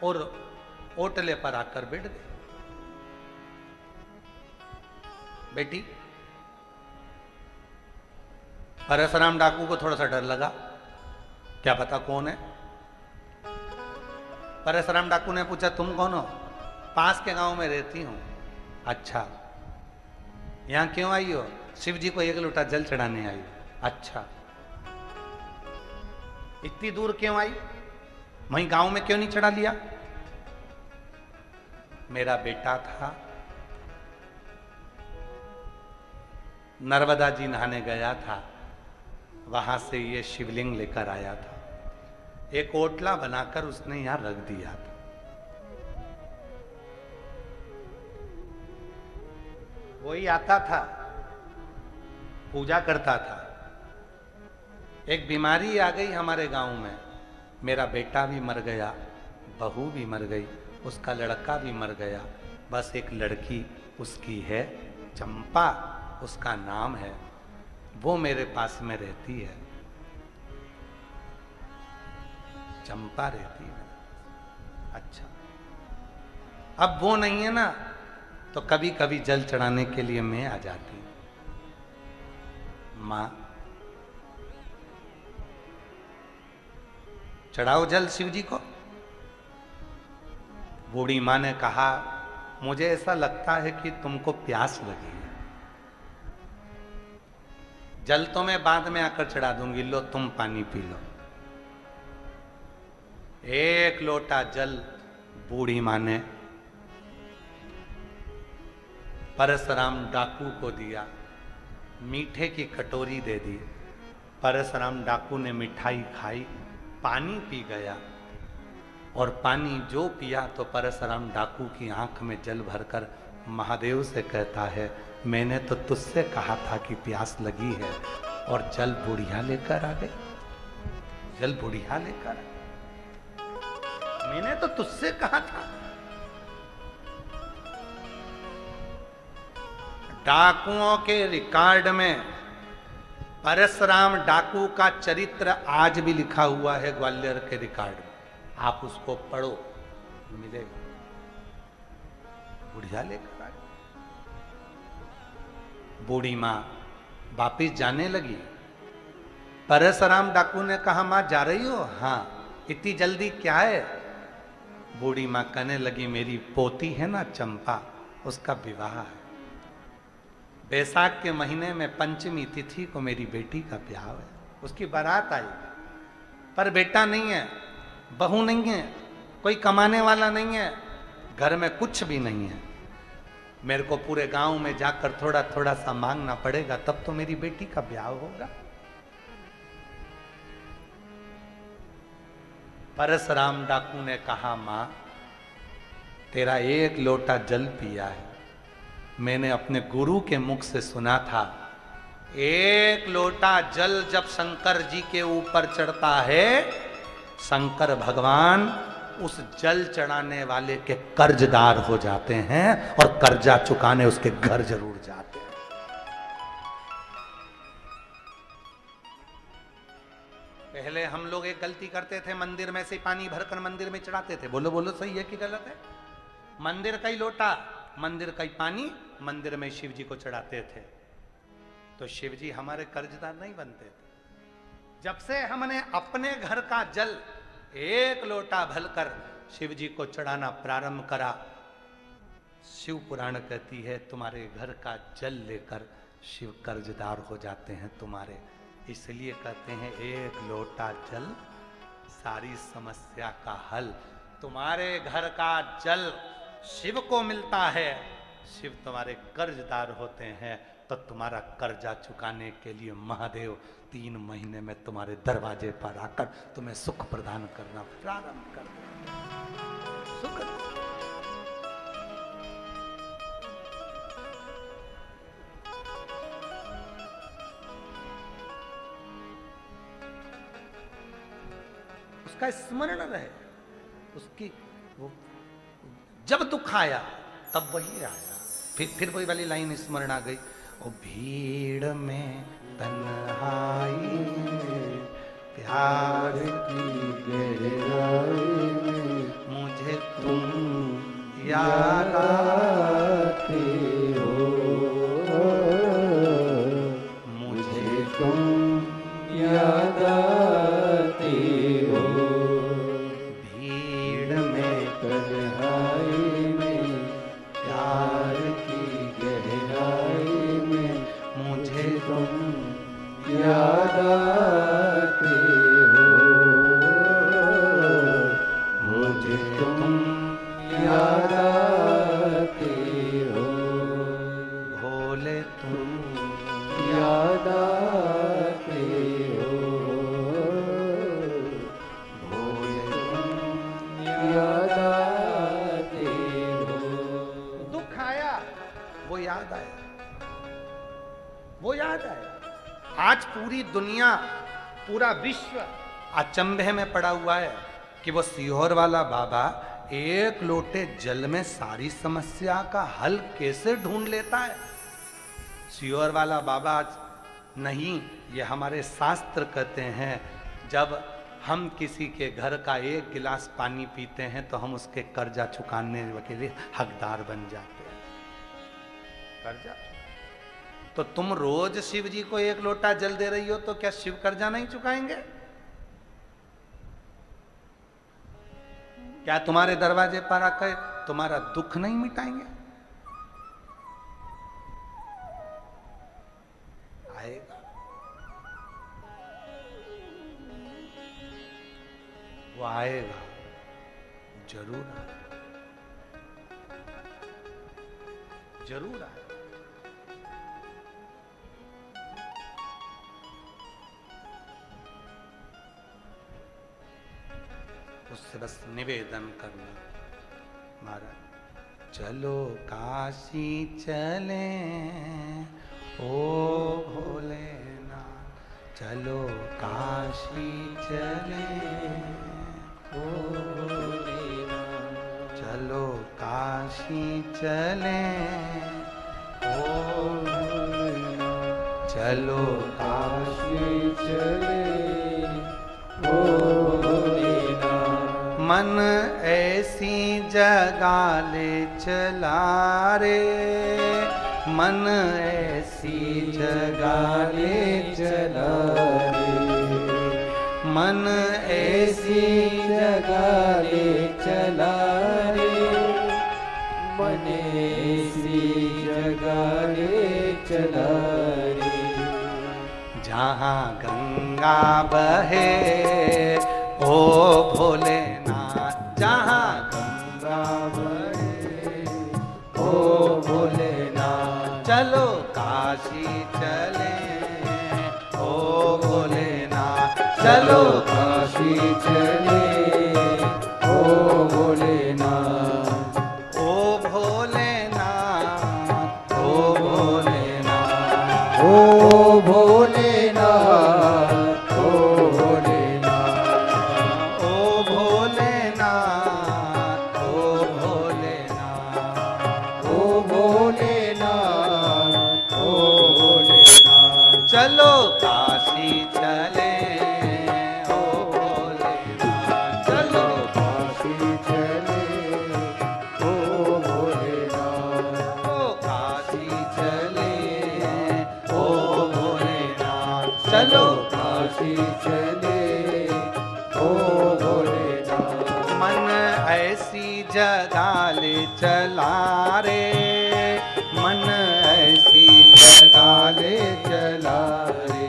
और ओटले पर आकर बैठ गई। बेटी, परशुराम डाकू को थोड़ा सा डर लगा, क्या पता कौन है। परशुराम डाकू ने पूछा, तुम कौन हो? पास के गांव में रहती हूं। अच्छा, यहां क्यों आई हो? शिव जी को एक लोटा जल चढ़ाने आई। अच्छा, इतनी दूर क्यों आई? वहीं गांव में क्यों नहीं चढ़ा लिया? मेरा बेटा था, नर्मदा जी नहाने गया था, वहां से ये शिवलिंग लेकर आया था। एक ओटला बनाकर उसने यहां रख दिया था। वही आता था, पूजा करता था। एक बीमारी आ गई हमारे गांव में, मेरा बेटा भी मर गया, बहू भी मर गई, उसका लड़का भी मर गया, बस एक लड़की उसकी है, चंपा उसका नाम है, वो मेरे पास में रहती है। चंपा रहती है। अच्छा, अब वो नहीं है ना, तो कभी कभी जल चढ़ाने के लिए मैं आ जाती हूं। मां, चढ़ाओ जल शिव जी को। बूढ़ी मां ने कहा, मुझे ऐसा लगता है कि तुमको प्यास लगी है, जल तो मैं बाद में आकर चढ़ा दूंगी, लो तुम पानी पी लो। एक लोटा जल बूढ़ी मां ने परशुराम डाकू को दिया, मीठे की कटोरी दे दी। परशुराम डाकू ने मिठाई खाई, पानी पी गया, और पानी जो पिया तो परशुराम डाकू की आंख में जल भरकर महादेव से कहता है, मैंने तो तुझसे कहा था कि प्यास लगी है, और जल बुढ़िया लेकर आ गई। जल बुढ़िया लेकर आ गई, मैंने तो तुझसे कहा था। डाकुओं के रिकॉर्ड में परशुराम डाकू का चरित्र आज भी लिखा हुआ है ग्वालियर के रिकॉर्ड में, आप उसको पढ़ो, मिलेगा। बुढ़िया लेकर आ गई। बूढ़ी मां वापिस जाने लगी। परशुराम डाकू ने कहा, मां जा रही हो? हाँ। इतनी जल्दी क्या है? बूढ़ी मां कहने लगी, मेरी पोती है ना चंपा, उसका विवाह है। बैसाख के महीने में पंचमी तिथि को मेरी बेटी का ब्याह है, उसकी बारात आई, पर बेटा नहीं है, बहू नहीं है, कोई कमाने वाला नहीं है, घर में कुछ भी नहीं है, मेरे को पूरे गांव में जाकर थोड़ा थोड़ा सा मांगना पड़ेगा, तब तो मेरी बेटी का ब्याह होगा। परशुराम डाकू ने कहा, मां तेरा एक लोटा जल पिया है, मैंने अपने गुरु के मुख से सुना था, एक लोटा जल जब शंकर जी के ऊपर चढ़ता है, शंकर भगवान उस जल चढ़ाने वाले के कर्जदार हो जाते हैं और कर्जा चुकाने उसके घर जरूर जाते हैं। पहले हम लोग एक गलती करते थे, मंदिर में से पानी भरकर मंदिर में चढ़ाते थे। बोलो बोलो, सही है कि गलत है? मंदिर का ही लोटा, मंदिर का ही पानी मंदिर में शिव जी को चढ़ाते थे, तो शिव जी हमारे कर्जदार नहीं बनते थे। जब से हमने अपने घर का जल एक लोटा भरकर शिव जी को चढ़ाना प्रारंभ करा, शिव पुराण कहती है तुम्हारे घर का जल लेकर शिव कर्जदार हो जाते हैं तुम्हारे। इसलिए कहते हैं एक लोटा जल सारी समस्या का हल। तुम्हारे घर का जल शिव को मिलता है, शिव तुम्हारे कर्जदार होते हैं, तो तुम्हारा कर्जा चुकाने के लिए महादेव 3 महीने में तुम्हारे दरवाजे पर आकर तुम्हें सुख प्रदान करना प्रारंभ कर देंगे। सुख उसका स्मरण रहे, उसकी वो जब दुख आया तब वही आया। फिर वही वाली लाइन स्मरण आ गई, ओ भीड़ में तन्हाई में प्यार की गहराई में मुझे तुम याद आते हो, मुझे तुम याद आते हो। भीड़ में तन्हाई में प्यार की गहराई में मुझे तुम याद आते हो, मुझे तुम याद आते हो। भोले तुम याद आते हो, भोले तुम याद आते हो। दुख आया वो याद आया, वो याद आया। आज पूरी दुनिया, पूरा विश्व अचंभे में पड़ा हुआ है कि वो सीहोर वाला बाबा एक लोटे जल में सारी समस्या का हल कैसे ढूंढ लेता है। सीहोर वाला बाबा नहीं, ये हमारे शास्त्र कहते हैं, जब हम किसी के घर का एक गिलास पानी पीते हैं तो हम उसके कर्जा चुकाने के लिए हकदार बन जाते हैं। कर्जा तो तुम रोज शिव जी को एक लोटा जल दे रही हो, तो क्या शिव कर्जा नहीं चुकाएंगे? क्या तुम्हारे दरवाजे पर आकर तुम्हारा दुख नहीं मिटाएंगे? आएगा, वो आएगा, जरूर आएगा, जरूर आएगा। उससे बस निवेदन करना, महाराज चलो काशी चले ओ भोलेनाथ, चलो काशी चले ओ भोलेनाथ, चलो काशी चले ओ भोलेनाथ, चलो काशी चले ओ भोलेनाथ। मन ऐसी जगह ले चला रे, मन ऐसी जगह ले चला रे, मन ऐसी जगह ले चला रे, मन ऐसी जगह ले चला रे, जहाँ गंगा बहे ओ भोलेनाथ, जहाँ गंगा बहे भोलेनाथ। चलो काशी चले ओ भोलेनाथ, चलो काशी चले ओ भोलेनाथ। ओ भोलेनाथ, ओ भोलेनाथ, ओ भोलेनाथ, ओ भोलेनाथ, ओ भोलेनाथ, ओ भोलेनाथ, ओ भोलेनाथ, ओ भोलेनाथ। चलो काशी चले ओ भोलेनाथ, चलो काशी चले ओ भोलेनाथ। ओ काशी चले ओ भोलेनाथ, चलो काशी चले ओ भोलेनाथ। मन ऐसी जगह ले चला रे, मन ऐसी जगह ले चला रे,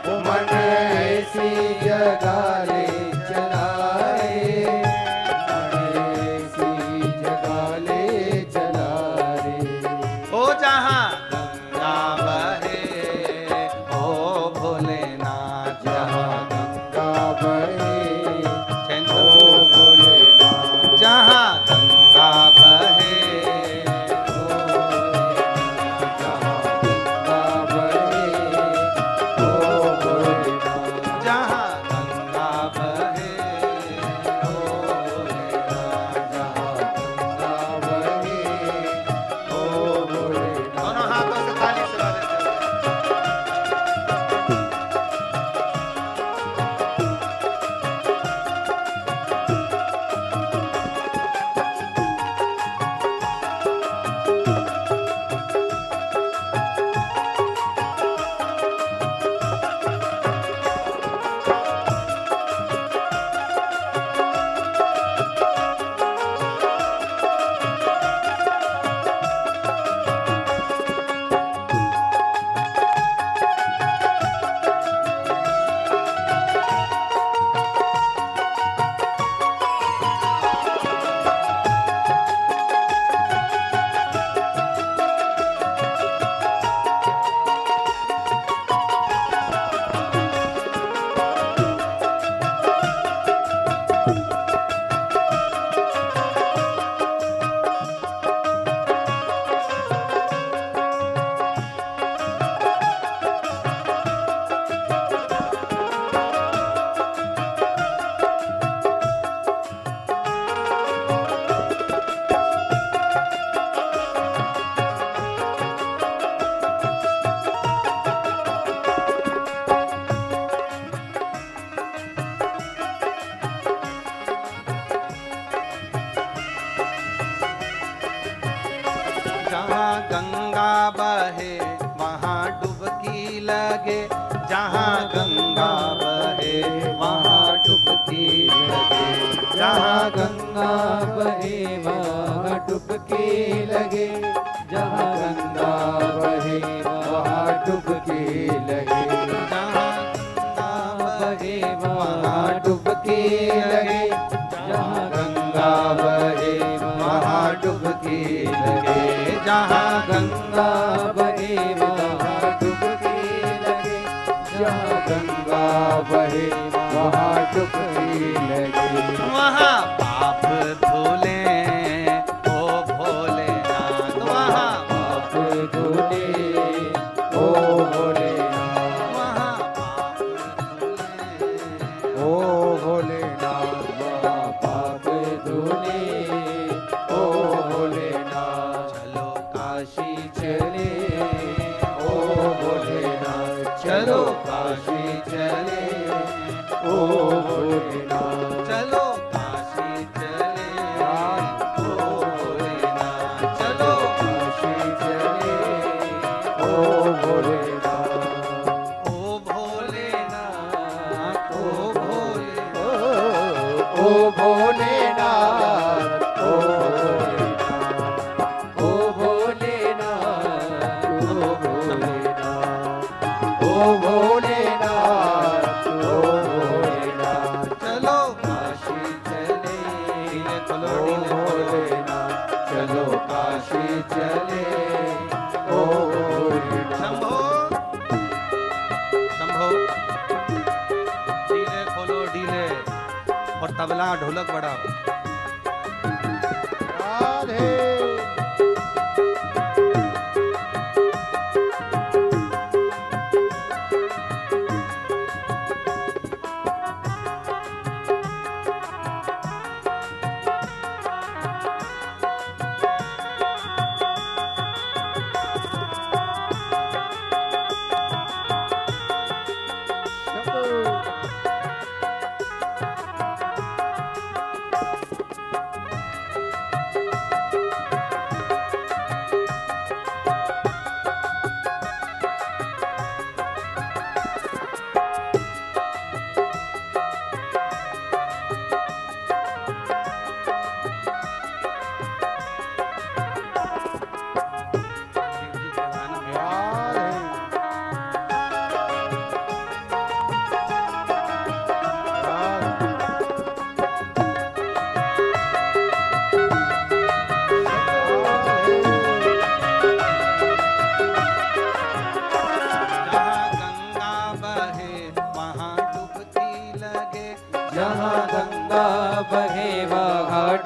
ओ मन ऐसी जगह ले चला रे, मन ऐसी जगह ले चला रे। ओ जहाँ गंगा बहे ओ भोलेनाथ, जहाँ गंगा बहे चैन ओ करो। भोलेनाथ। जहाँ गंगा बहे ओ भोलेनाथ। जहाँ गंगा बहे ओ भोलेनाथ। जहाँ गंगा बहे ओ भोलेनाथ, जहाँ गंगा बहे ओ भोलेनाथ। दोनों हाथों से ताली से बजा देते हैं। जहाँ गंगा बहे वहाँ डुबकी लगे, जहाँ गंगा बहे वहाँ डुबकी लगे, जहाँ गंगा बहे वहाँ डुबकी लगे, जहाँ गंगा बहे वहाँ डुबकी लगे, जहाँ गंगा बहे वहाँ डुबकी लगे, जहाँ गंगा बहे वहाँ डुबकी लगे, जहाँ गंगा बहे वहाँ डुबकी लगे, जहाँ गंगा बहे वहाँ डुबकी लगे। वहाँ पाप धुले ओ भोलेनाथ, वहाँ पाप धुले ओ भोलेनाथ, वहाँ पाप धुले ओ भोलेनाथ। वहाँ पाप धुले ओ भोलेनाथ। चलो काशी चले ओ भोलेनाथ। चलो काशी चले ओ भोलेनाथ। चलो काशी चले ओ भोलेनाथ, चलो काशी चले ओ भोलेनाथ। ओ भोलेनाथ, ओ भोलेनाथ, ओ भोलेनाथ, ओ भोलेनाथ, ओ भोलेनाथ, ओ भोलेनाथ, ओ भोलेनाथ। चलो चले ओ भोलेनाथ। शंभो शंभो, डीले खोलो डीले, और तबला ढोलक बढ़ाओ। राधे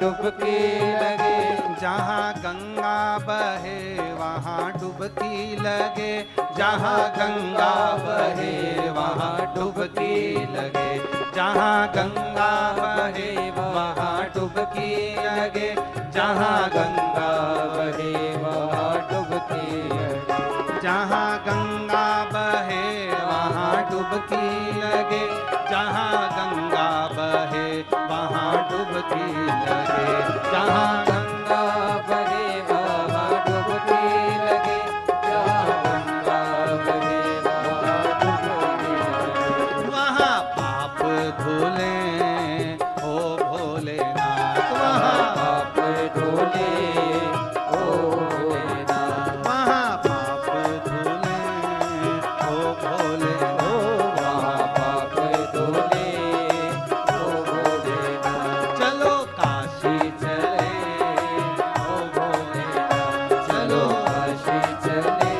डुबकी लगे, जहाँ गंगा बहे वहाँ डुबकी लगे, जहाँ गंगा बहे वहाँ डुबकी लगे, जहाँ गंगा बहे वहाँ डुबकी लगे, जहाँ गंगा बहे वहाँ डुबकी लगे, जहाँ गंगा बहे वहाँ डुबकी लगे, जहाँ गंगा बहे वहाँ डुबकी लगे, जहाँ गंगा बहे वहाँ डुबकी लगे, जहाँ गंगा बहे वहाँ डुबकी लगे, वहाँ पाप धुले ओ भोलेनाथ, वहाँ पाप धुले ओ भोलेनाथ, वहाँ पाप धुले ओ भोलेनाथ, वहाँ पाप धुले ओ भोलेनाथ। चलो काशी चले ओ भोलेनाथ, चलो काशी चले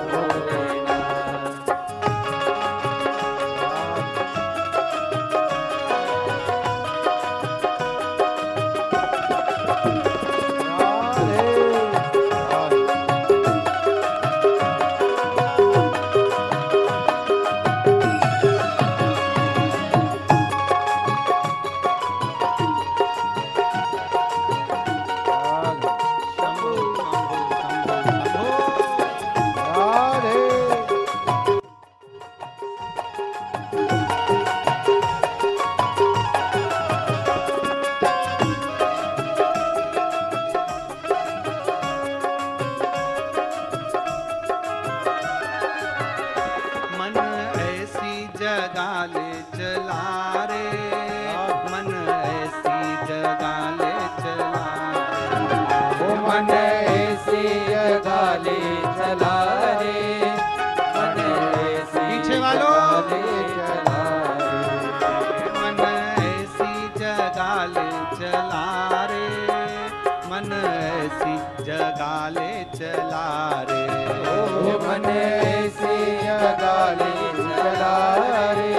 ओ भोलेनाथ। शंभो शंभो शंभो मन ऐसी जगह ले चला रे, मन ऐसी जगह ले चला रे, मन ऐसी जगह ले चला रे, मन ऐसी पीछे वालों। जगह ले चला रे, मन ऐसी जगह ले चला रे, मन ऐसी जगह ले चला रे, ओ मन ऐसी जगह ले चला रे,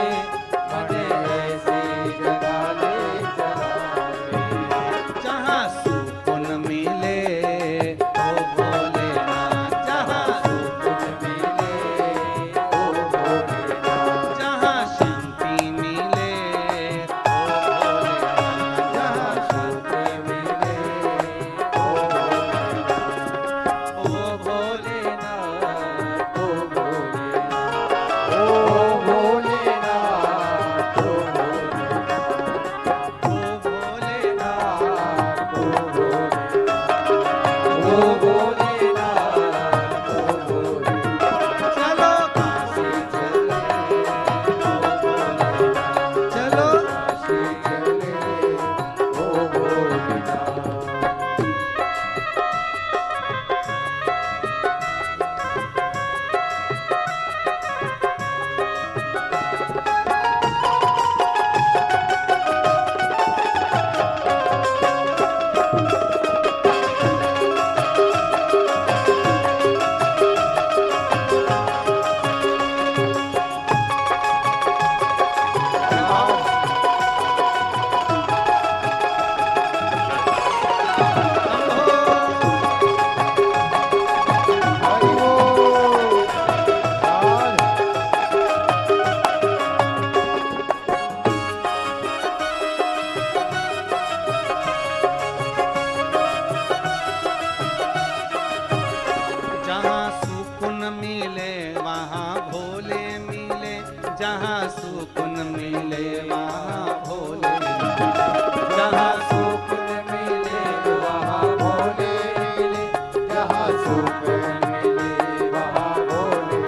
मन ऐसी जगह ले चला रे। जहाँ सुकून मिले ओ भोलेनाथ, जहाँ सुख मिले ओ भोलेनाथ, जहाँ शांति मिले ओ भोलेनाथ, जहाँ सुख मिले ओ भोलेनाथ, ओ भोलेनाथ, ओ भोलेनाथ। सुख मिले वहाँ भोले।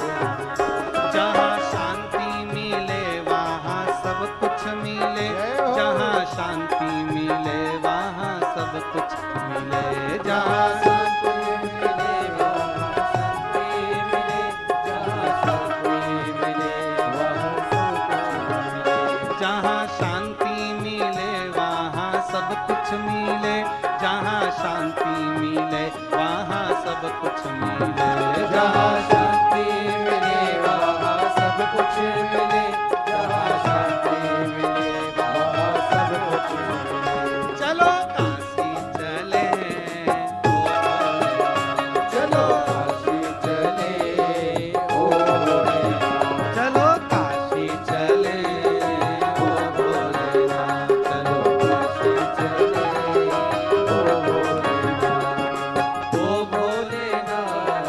जहाँ शांति मिले वहाँ सब कुछ मिले, जहाँ शांति मिले वहाँ सब कुछ मिले, जहाँ शांति मिले वहाँ शांति मिले, जहाँ शांति मिले वहाँ सब कुछ मिले। जहाँ शांति मिले वहाँ सब कुछ मिले, जहाँ शांति मिले वहाँ सब कुछ मिले, जहाँ शांति मिले वहाँ सब कुछ मिले, जहाँ शांति मिले वहाँ सब कुछ मिले। चलो काशी चले चलो काशी चले ओ भोलेनाथ। चलो काशी चले ओ भोलेनाथ, चलो काशी चले ओ भोलेनाथ। ओ भोलेनाथ,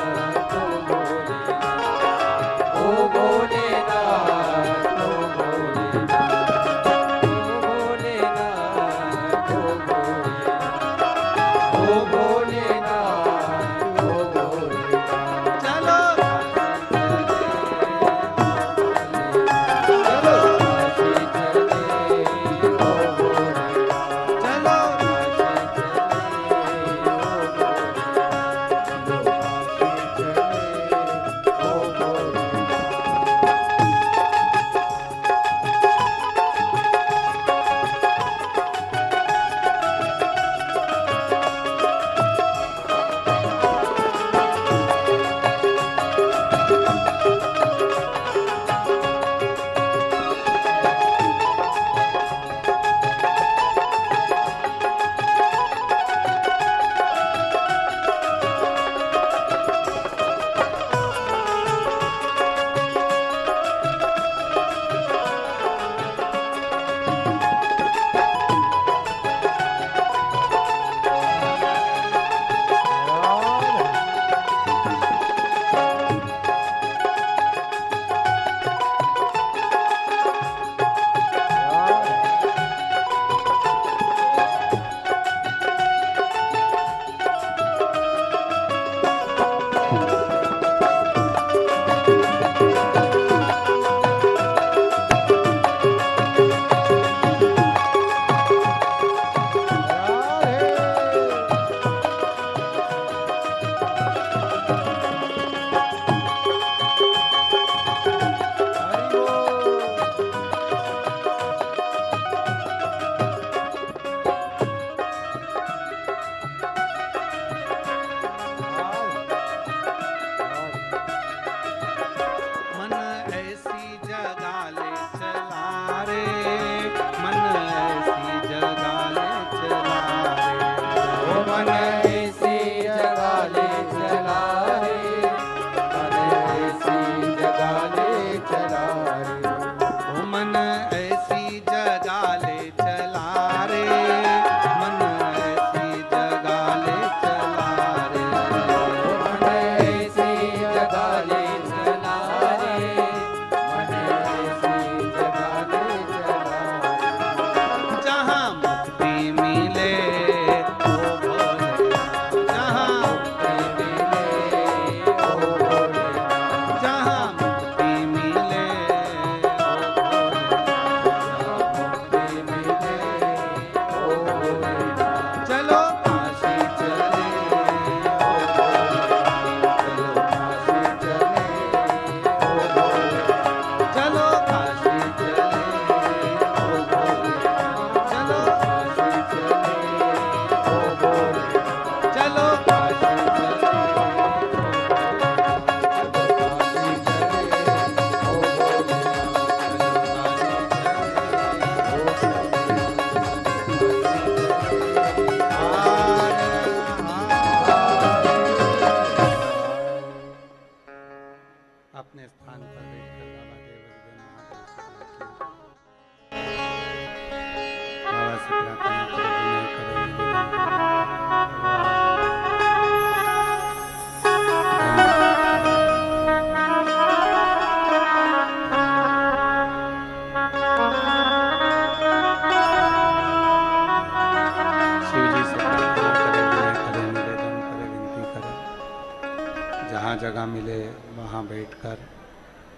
जहाँ जगह मिले वहाँ बैठकर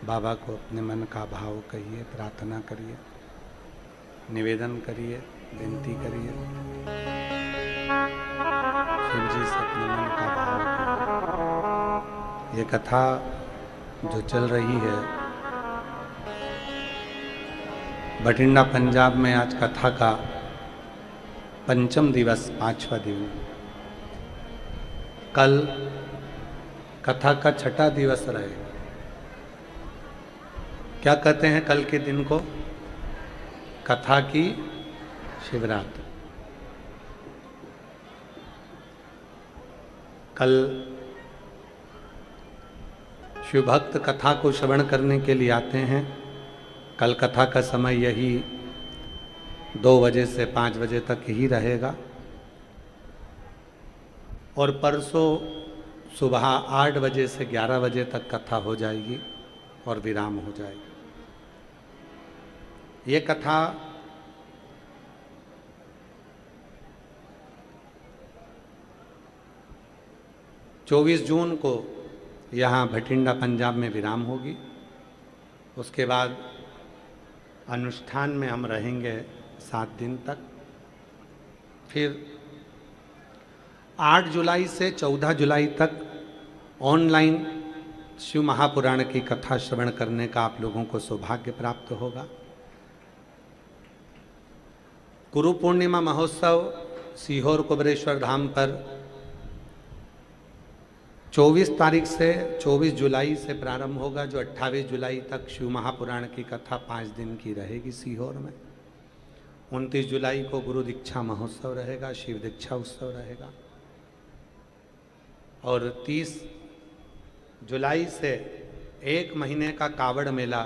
बाबा को अपने मन का भाव कहिए, प्रार्थना करिए, निवेदन करिए, विनती करिए, शिव जी से अपने मन का भाव कहिए। ये कथा जो चल रही है बठिंडा पंजाब में, आज कथा का पंचम दिवस, 5वां दिन। कल कथा का 6ठा दिवस रहेगा। क्या कहते हैं कल के दिन को? कथा की शिवरात्रि। कल शिव भक्त कथा को श्रवण करने के लिए आते हैं। कल कथा का समय यही 2 बजे से 5 बजे तक ही रहेगा और परसों सुबह 8 बजे से 11 बजे तक कथा हो जाएगी और विराम हो जाएगी। ये कथा चौबीस जून को यहाँ भटिंडा पंजाब में विराम होगी। उसके बाद अनुष्ठान में हम रहेंगे 7 दिन तक। फिर 8 जुलाई से 14 जुलाई तक ऑनलाइन शिव महापुराण की कथा श्रवण करने का आप लोगों को सौभाग्य प्राप्त होगा। गुरु पूर्णिमा महोत्सव सीहोर कुबरेश्वर धाम पर 24 तारीख से 24 जुलाई से प्रारंभ होगा, जो 28 जुलाई तक शिव महापुराण की कथा 5 दिन की रहेगी सीहोर में। 29 जुलाई को गुरु दीक्षा महोत्सव रहेगा, शिव दीक्षा उत्सव रहेगा और 30 जुलाई से 1 महीने का कावड़ मेला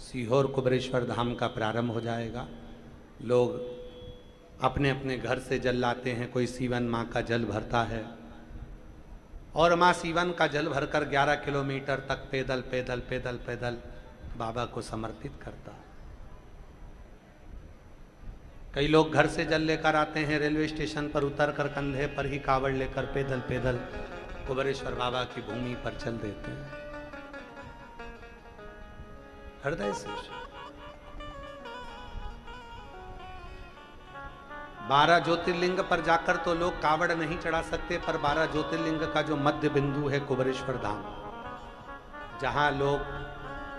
सीहोर कुबरेश्वर धाम का प्रारंभ हो जाएगा। लोग अपने अपने घर से जल लाते हैं, कोई सीवन माँ का जल भरता है और माँ सीवन का जल भरकर 11 किलोमीटर तक पैदल पैदल पैदल पैदल बाबा को समर्पित करता है। कई लोग घर से जल लेकर आते हैं, रेलवे स्टेशन पर उतरकर कंधे पर ही कावड़ लेकर पैदल पैदल कुबरेश्वर बाबा की भूमि पर चल देते हैं। हृदय से 12 ज्योतिर्लिंग पर जाकर तो लोग कावड़ नहीं चढ़ा सकते, पर 12 ज्योतिर्लिंग का जो मध्य बिंदु है कुबरेश्वर धाम, जहां लोग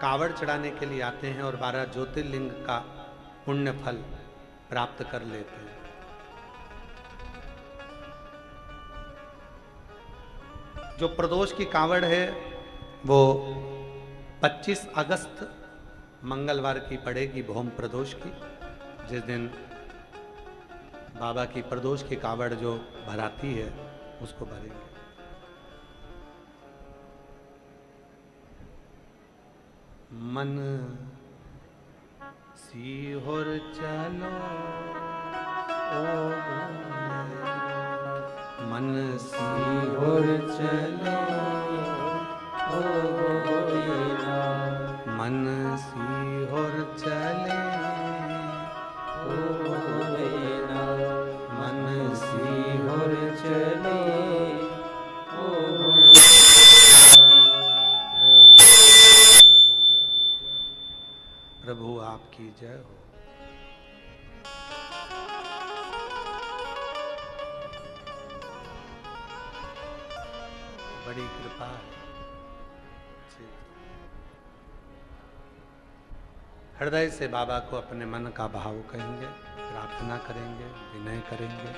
कावड़ चढ़ाने के लिए आते हैं और 12 ज्योतिर्लिंग का पुण्य फल प्राप्त कर लेते हैं। जो प्रदोष की कावड़ है वो 25 अगस्त मंगलवार की पड़ेगी, भौम प्रदोष की, जिस दिन बाबा की प्रदोष की कावड़ जो भराती है उसको भरेंगे। मन सीहोर चलो ओ मन सीहोर चलो ओ मन सीहोर चले ओ मन सीहोर चले ओ। प्रभु आपकी जय हो। बड़ी कृपा है। हृदय से बाबा को अपने मन का भाव कहेंगे, प्रार्थना करेंगे, विनय करेंगे,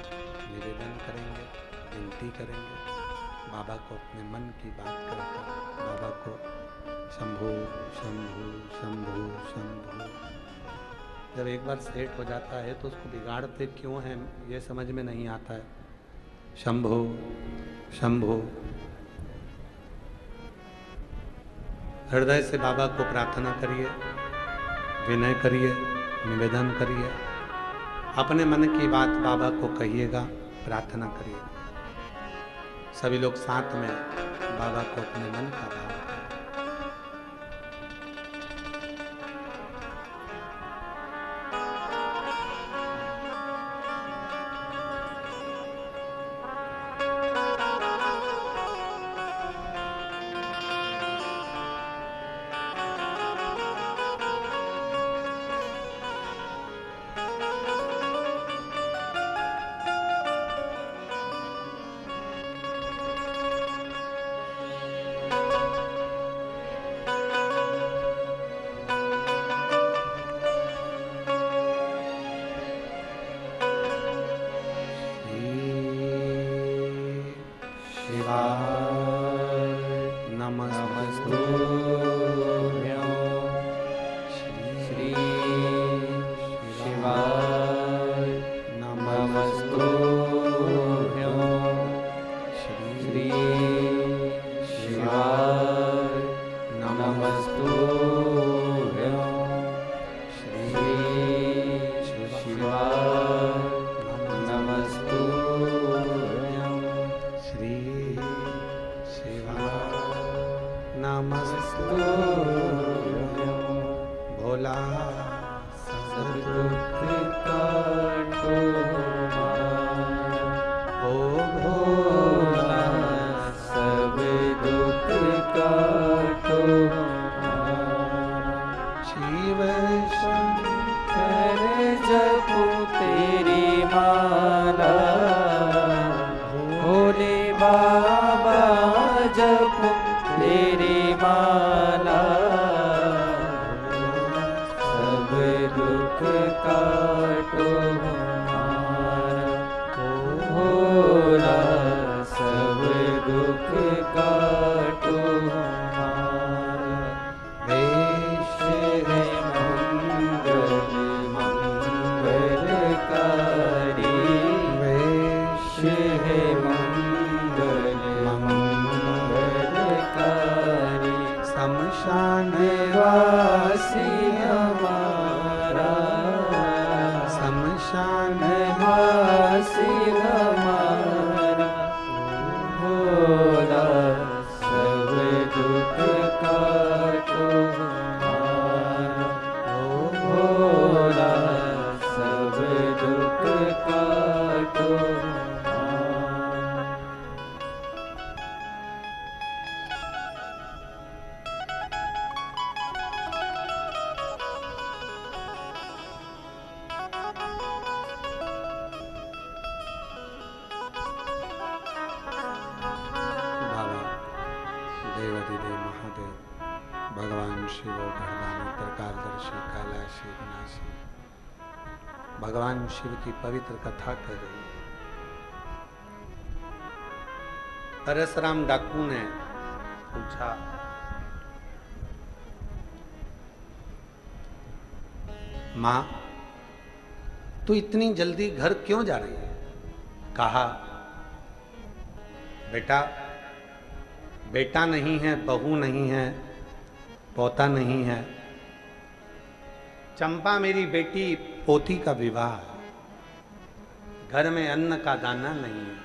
निवेदन करेंगे, विनती करेंगे। बाबा को अपने मन की बात कहकर बाबा को शंभो शंभो शंभो शंभो। जब एक बार सेट हो जाता है तो उसको बिगाड़ते क्यों हैं ये समझ में नहीं आता है। शंभो शंभो। हृदय से बाबा को प्रार्थना करिए, विनय करिए, निवेदन करिए, अपने मन की बात बाबा को कहिएगा, प्रार्थना करिए। सभी लोग साथ में बाबा को अपने मन का भाव करें। नमस्तुभ्यं श्री शिवाय नमस्तुभ्यं श्री शिवाय नमस्तुभ्यं श्री शिवाय नमस्तुभ्यं श्री शिवाय नमस्तु भोला सब दुख काटो ओ भोला सब दुख काटो शिव शंकर जपो तेरी माला भोले बाबा जपो तेरी माला सब दुख काटो हमारा भोला सब दुख काटो हमारा वेश है मंगल मंगलकारी वेश है मंगल मंगलकारी शमशान वासी हमारा शमशान वासी हमारा भोला सब दुख काटो हमारा भोला सब दुख काटो हमारा बाबा देवाधिदेव महादेव भगवान शिव घरदानी प्रकारदर्शी कैलाशी विनाशी भगवान शिव की पवित्र कथा कर रही है। परशुराम डाकू ने पूछा, मां तू इतनी जल्दी घर क्यों जा रही है? कहा, बेटा बेटा नहीं है, बहू नहीं है, पोता नहीं है, चंपा मेरी बेटी पोती का विवाह है। घर में अन्न का दाना नहीं है।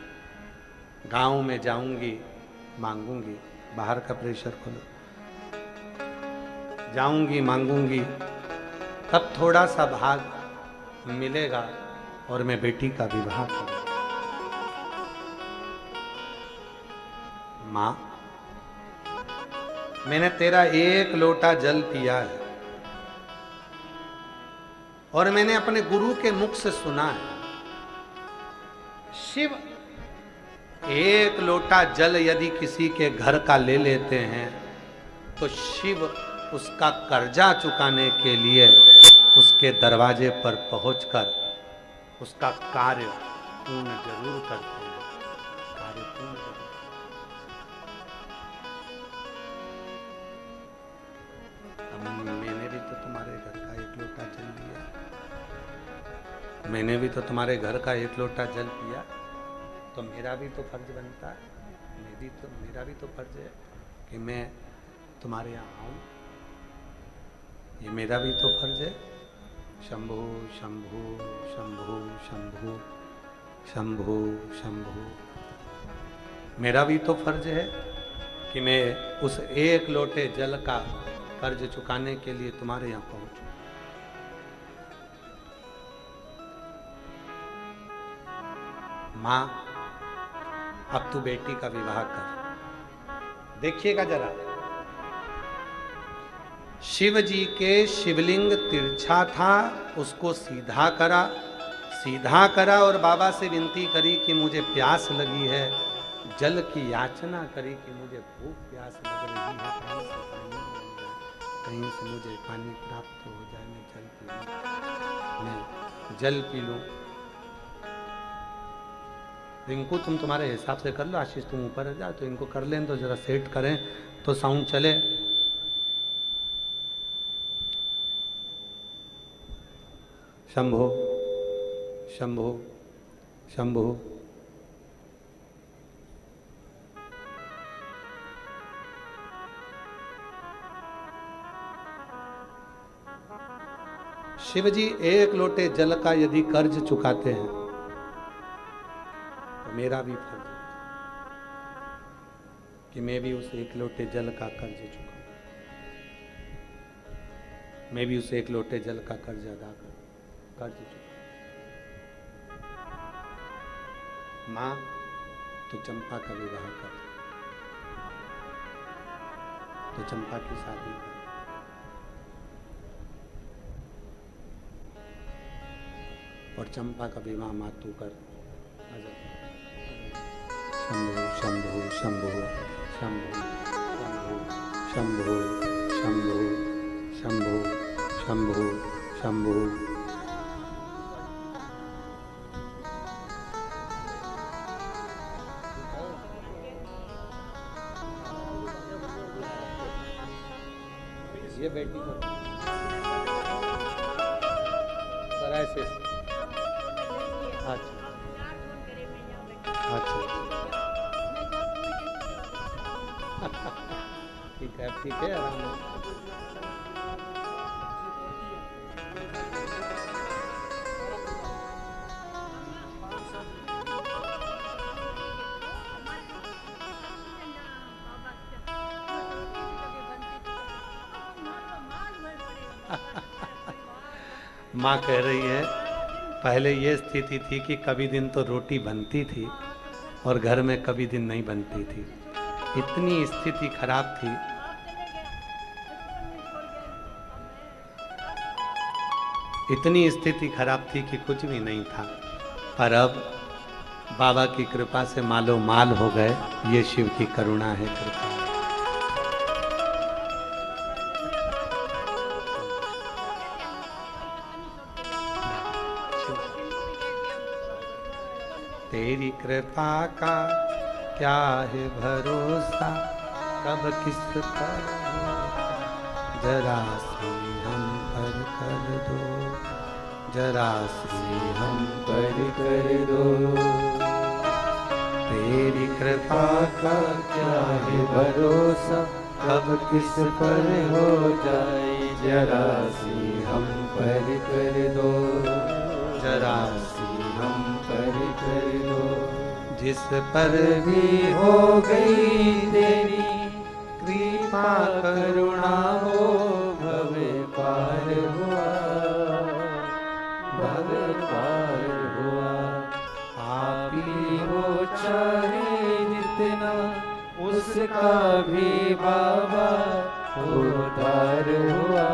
गांव में जाऊंगी मांगूंगी, बाहर का प्रेशर खोलो, जाऊंगी मांगूंगी, तब थोड़ा सा भाग मिलेगा और मैं बेटी का विवाह करूंगा। मां मैंने तेरा एक लोटा जल पिया है और मैंने अपने गुरु के मुख से सुना है, शिव एक लोटा जल यदि किसी के घर का ले लेते हैं तो शिव उसका कर्जा चुकाने के लिए उसके दरवाजे पर पहुंचकर उसका कार्य पूर्ण जरूर करते हैं। कार्य पूर्ण जरूर। मैंने भी तो तुम्हारे घर का एक लोटा जल लिया, मैंने भी तो तुम्हारे घर का एक लोटा जल पिया, तो मेरा भी तो फर्ज बनता है, मेरा भी तो फर्ज है कि मैं तुम्हारे यहाँ आऊँ। ये मेरा भी तो फर्ज है। शंभु शंभु शंभु शंभु शंभु शंभु, मेरा भी तो फर्ज है कि मैं उस एक लोटे जल का कर्ज चुकाने के लिए तुम्हारे यहाँ पहुंचूं। मां अब तू बेटी का विवाह कर। देखिएगा जरा, शिव जी के शिवलिंग तिरछा था, उसको सीधा करा और बाबा से विनती करी कि मुझे प्यास लगी है, जल की याचना करी कि मुझे भूख प्यास लग रही है, कहीं से मुझे पानी प्राप्त हो जाए, मैं जल पी लूं। रिंकू तुम तुम्हारे हिसाब से कर लो, आशीष तुम ऊपर जा, तो इनको कर लें तो जरा सेट करें तो साउंड चले। शंभो शंभो शंभो। शिव जी एक लोटे जल का यदि कर्ज चुकाते हैं तो मेरा भी फर्ज है कि मैं भी उस एक लोटे जल का कर्ज चुकाऊं, मैं भी उस एक लोटे जल का कर्ज अदा करूं, कर्ज चुकाऊं। मां तो चंपा का विवाह कर, तो चंपा की शादी कर, और चंपा का विवाह मातू कर। शंभो शंभो शंभो शंभो शंभो शंभो शंभो शंभो शंभो। ये बेटी को सराय से। अच्छा अच्छा ठीक है आराम से। माँ कह रही है पहले ये स्थिति थी कि कभी दिन तो रोटी बनती थी और घर में कभी दिन नहीं बनती थी। इतनी स्थिति खराब थी। इतनी स्थिति खराब थी कि कुछ भी नहीं था, पर अब बाबा की कृपा से मालो माल हो गए। ये शिव की करुणा है, कृपा है। तेरी कृपा का क्या है भरोसा, कब किस पर जरा सी हम पर कर दो, जरा सी हम पर कर दो। तेरी कृपा का क्या है भरोसा, कब किस पर हो जाए, जरा सी हम पर कर दो, जरा सी हम पर कर दो। जिस पर भी हो गई तेरी कृपा करुणा, हो भवे पार हुआ, भवे पार हुआ। आप ही हो चाहे जितना, उसका भी बाबा उद्धार हुआ,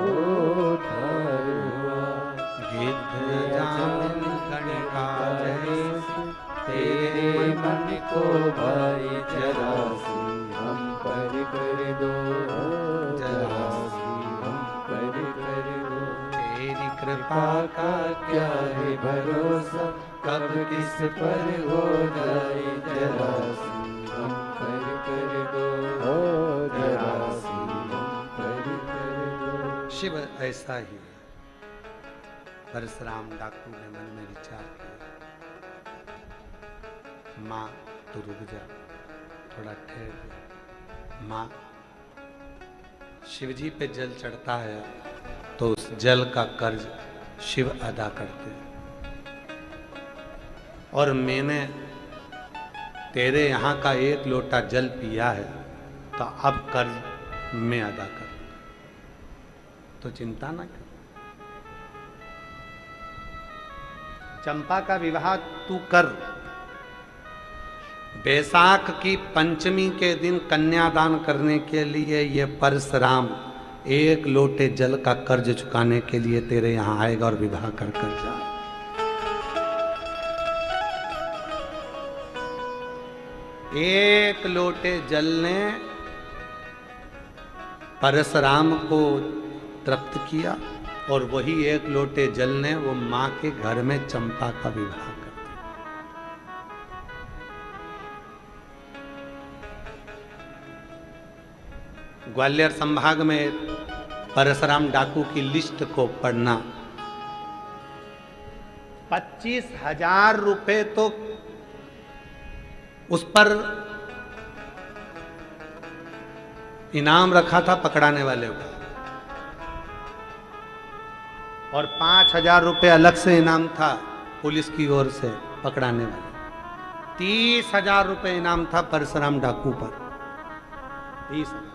उद्धार हुआ। गिद्ध जान कणिका जैसे तेरे मन को भाई, जरा सी हम पर कर दो, जरा सी हम पर कर दो। तेरी कृपा का क्या है भरोसा, कब किस पर हो जाए, जरा सी हम पर कर दो, जरा सी हम पर कर दो। शिव ऐसा ही है। परशुराम डाकू ने मन में विचार किया, माँ तू रुक जा, थोड़ा ठहर जा। माँ शिवजी पे जल चढ़ता है तो उस जल का कर्ज शिव अदा करते हैं, और मैंने तेरे यहाँ का एक लोटा जल पिया है तो अब कर्ज मैं अदा कर, तो चिंता ना कर। चंपा का विवाह तू कर। बैसाख की पंचमी के दिन कन्यादान करने के लिए ये परशुराम एक लोटे जल का कर्ज चुकाने के लिए तेरे यहां आएगा और विवाह कर कर जा। एक लोटे जल ने परशुराम को तृप्त किया, और वही एक लोटे जल ने वो माँ के घर में चंपा का विवाह कर दिया। ग्वालियर संभाग में परशुराम डाकू की लिस्ट को पढ़ना, 25,000 रुपए तो उस पर इनाम रखा था पकड़ाने वाले को, और 5,000 रुपए अलग से इनाम था पुलिस की ओर से पकड़ाने वाले। 30,000 रुपए इनाम था परशुराम डाकू पर, 30,000।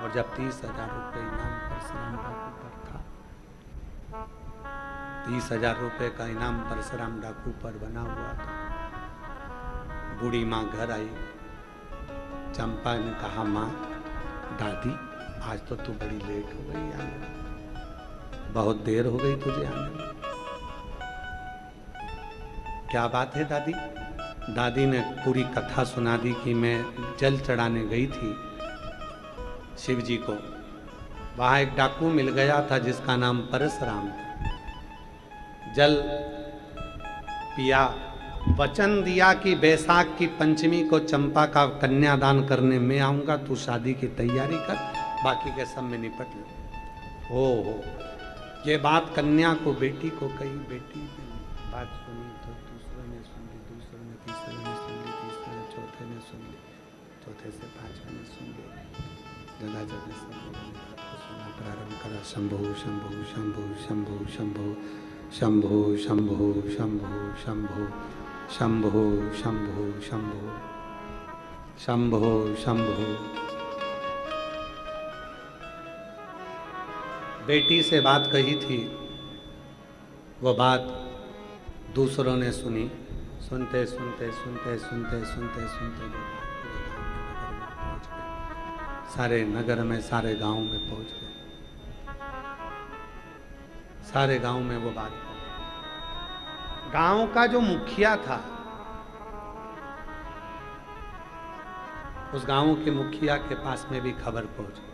और जब 30,000 रुपए इनाम परशुराम डाकू पर था, 30,000 रुपए का इनाम परशुराम डाकू पर बना हुआ था, बूढ़ी माँ घर आई। चंपा ने कहा, माँ, दादी, आज तो तू बड़ी लेट हो गई आने में, बहुत देर हो गई तुझे आने में। क्या बात है दादी? दादी ने पूरी कथा सुना दी कि मैं जल चढ़ाने गई थी शिव जी को, वहां एक डाकू मिल गया था जिसका नाम परशुराम था। जल पिया, वचन दिया कि बैसाख की पंचमी को चंपा का कन्यादान करने में आऊंगा, तू शादी की तैयारी कर, बाकी के सब में निपट लो। हो ये बात कन्या को, बेटी को कही। बेटी ने बात सुनी तो दूसरे ने सुन ली, दूसरे ने तीसरे ने सुन ली, तीसरे ने चौथे ने सुन ली, चौथे से पांचवें ने सुन ली। जगह जगह सब लोगों ने बात को सुना, प्रारंभ करा, शंभो शंभो शंभो शंभो शंभो शंभो शंभो शंभो शंभो शंभो शंभो शंभो शंभो शंभो। बेटी से बात कही थी, वो बात दूसरों ने सुनी। सुनते सुनते सुनते सुनते सुनते सुनते वो बात पूरे नगर में, सारे गांव में पहुंच गए। सारे गांव में वो बात पहुंच। गांव का जो मुखिया था, उस गांव के मुखिया के पास में भी खबर पहुंच गई,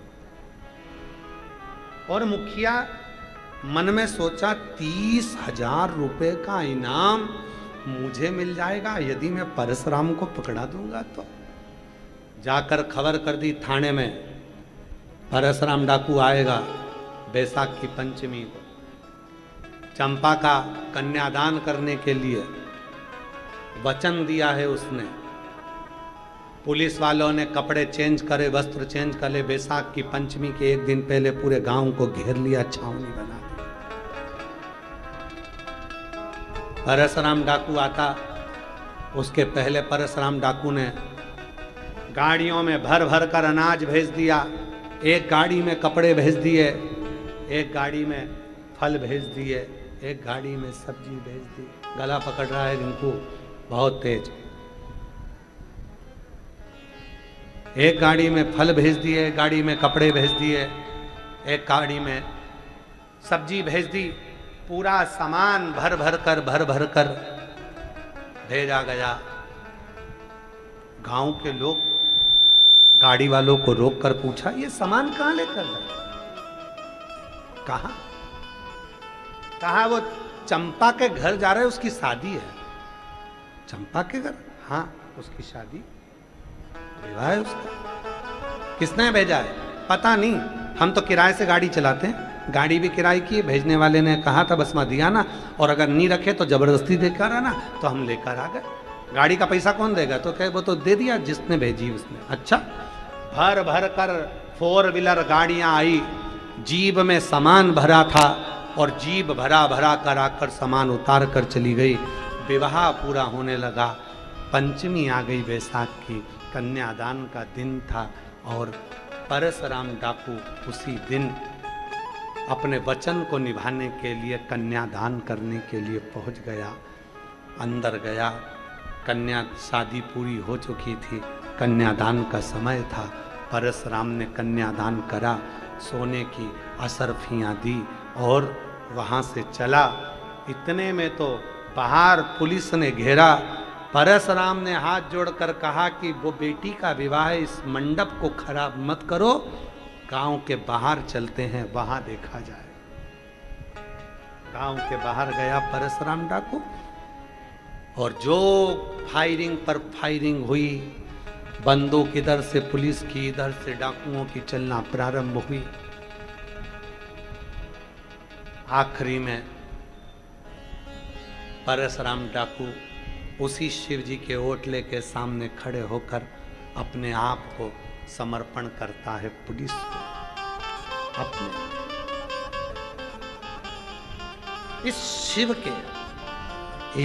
और मुखिया मन में सोचा, 30,000 रुपए का इनाम मुझे मिल जाएगा यदि मैं परशुराम को पकड़ा दूंगा तो। जाकर खबर कर दी थाने में, परशुराम डाकू आएगा बैसाख की पंचमी को, चंपा का कन्यादान करने के लिए वचन दिया है उसने। पुलिस वालों ने कपड़े चेंज करे, वस्त्र चेंज करे, बैसाख की पंचमी के एक दिन पहले पूरे गांव को घेर लिया, छावनी बना दी। परशुराम डाकू आता, उसके पहले परशुराम डाकू ने गाड़ियों में भर भर कर अनाज भेज दिया। एक गाड़ी में कपड़े भेज दिए, एक गाड़ी में फल भेज दिए, एक गाड़ी में सब्जी भेज दी। गला पकड़ रहा है रिंकू बहुत तेज। एक गाड़ी में फल भेज दिए, एक गाड़ी में कपड़े भेज दिए, एक गाड़ी में सब्जी भेज दी। पूरा सामान भर भर कर भेजा गया। गांव के लोग गाड़ी वालों को रोक कर पूछा, ये सामान कहां लेकर गए? कहा वो चंपा के घर जा रहे, उसकी शादी है। चंपा के घर? हाँ, उसकी शादी, विवाह है उसका। किसने भेजा है? पता नहीं, हम तो किराए से गाड़ी चलाते हैं, गाड़ी भी किराए की है। भेजने वाले ने कहा था बस मत दिया ना, और अगर नहीं रखे तो जबरदस्ती देकर आना, तो हम लेकर आ गए। गाड़ी का पैसा कौन देगा? तो कहे वो तो दे दिया जिसने भेजी उसने। अच्छा, भर भर कर 4 व्हीलर गाड़ियां आई, जीप में सामान भरा था, और जीप भरा भरा कर आकर सामान उतार कर चली गई। विवाह पूरा होने लगा। पंचमी आ गई, बैसाख की, कन्यादान का दिन था, और परशुराम डाकू उसी दिन अपने वचन को निभाने के लिए, कन्यादान करने के लिए पहुंच गया। अंदर गया, कन्या शादी पूरी हो चुकी थी, कन्यादान का समय था। परशुराम ने कन्यादान करा, सोने की असरफियाँ दी और वहाँ से चला। इतने में तो बाहर पुलिस ने घेरा। परशुराम ने हाथ जोड़कर कहा कि वो बेटी का विवाह है, इस मंडप को खराब मत करो, गांव के बाहर चलते हैं, वहां देखा जाए। गांव के बाहर गया परशुराम डाकू, और जो फायरिंग पर फायरिंग हुई, बंदूक इधर से पुलिस की, इधर से डाकुओं की चलना प्रारंभ हुई। आखिरी में परशुराम डाकू उसी शिव जी के ओटले के सामने खड़े होकर अपने आप को समर्पण करता है पुलिस को। अपने इस शिव के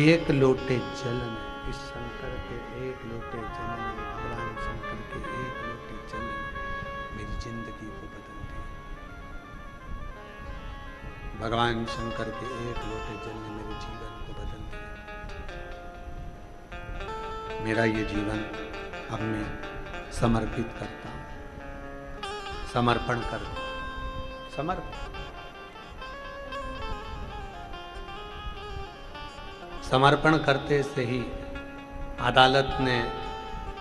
एक लोटे जल में, इस शंकर के एक लोटे जल में, भगवान शंकर के एक लोटे जल में मेरी जिंदगी को बदल दिया। भगवान शंकर के एक लोटे जल ने मेरे जीवन को बदल दिया। मेरा ये जीवन अब मैं समर्पित करता हूं, समर्पण करता हूं, समर्पण करते से ही अदालत ने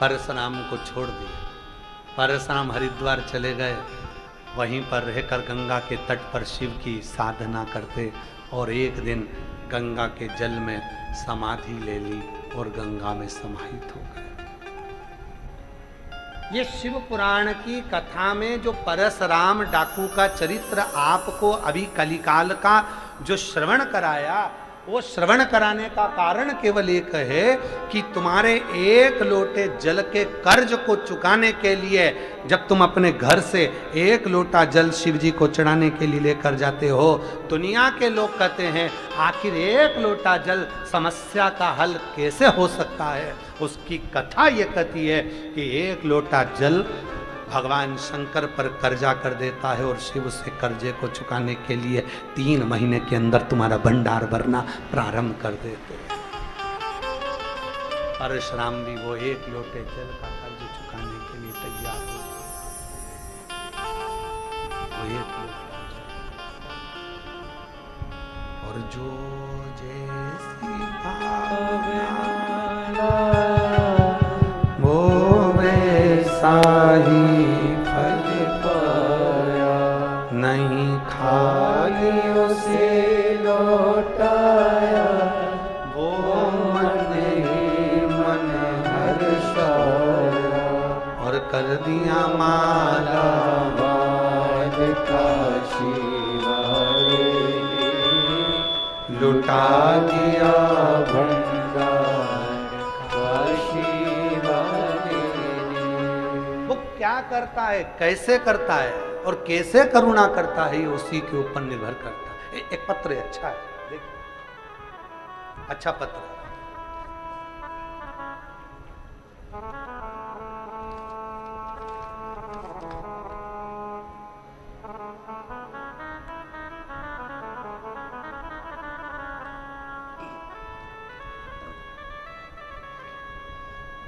परशुराम को छोड़ दिया। परशुराम हरिद्वार चले गए, वहीं पर रहकर गंगा के तट पर शिव की साधना करते और एक दिन गंगा के जल में समाधि ले ली और गंगा में समाहित हो गए। ये शिव पुराण की कथा में जो परशुराम डाकू का चरित्र आपको अभी कलिकाल का जो श्रवण कराया, वो श्रवण कराने का कारण केवल एक है कि तुम्हारे एक लोटे जल के कर्ज को चुकाने के लिए जब तुम अपने घर से एक लोटा जल शिव जी को चढ़ाने के लिए लेकर जाते हो, दुनिया के लोग कहते हैं आखिर एक लोटा जल समस्या का हल कैसे हो सकता है। उसकी कथा ये कहती है कि एक लोटा जल भगवान शंकर पर कर्जा कर देता है और शिव से कर्जे को चुकाने के लिए 3 महीने के अंदर तुम्हारा भंडार भरना प्रारंभ कर देते हैं। परशुराम भी वो एक लोटे जल का कर्ज चुकाने के लिए तैयार हो वो एक लोटा और जो जैसी भावना वो वैसा ही नहीं खाली उसे लौटाया, वो मन ही मन हर्षाया और कर दिया माला बाद काशी वाले, लुटा दिया भंडार काशी वाले। वो क्या करता है, कैसे करता है और कैसे करुणा करता है, ये उसी के ऊपर निर्भर करता है। एक पत्र है, अच्छा है, देखिए अच्छा पत्र है।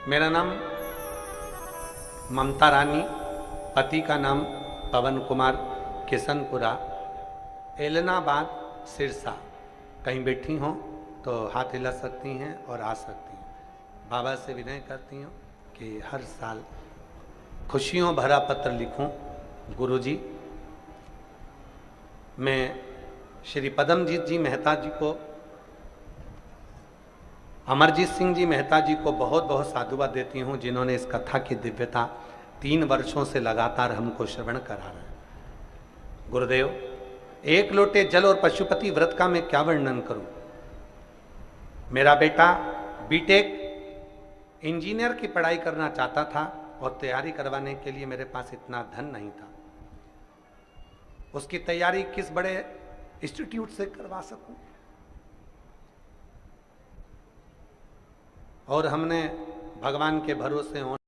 मेरा नाम ममता रानी, पति का नाम पवन कुमार, किशनपुरा, एलनाबाद, सिरसा। कहीं बैठी हों तो हाथ हिला सकती हैं और आ सकती हैं। बाबा से विनय करती हूँ कि हर साल खुशियों भरा पत्र लिखूं। गुरुजी, मैं श्री पदमजीत जी मेहता जी को, अमरजीत सिंह जी मेहता जी को बहुत बहुत साधुवाद देती हूँ, जिन्होंने इस कथा की दिव्यता 3 वर्षों से लगातार हमको श्रवण करा रहे हैं। गुरुदेव, एक लोटे जल और पशुपति व्रत का मैं क्या वर्णन करूं। मेरा बेटा बीटेक इंजीनियर की पढ़ाई करना चाहता था और तैयारी करवाने के लिए मेरे पास इतना धन नहीं था। उसकी तैयारी किस बड़े इंस्टीट्यूट से करवा सकूं, और हमने भगवान के भरोसे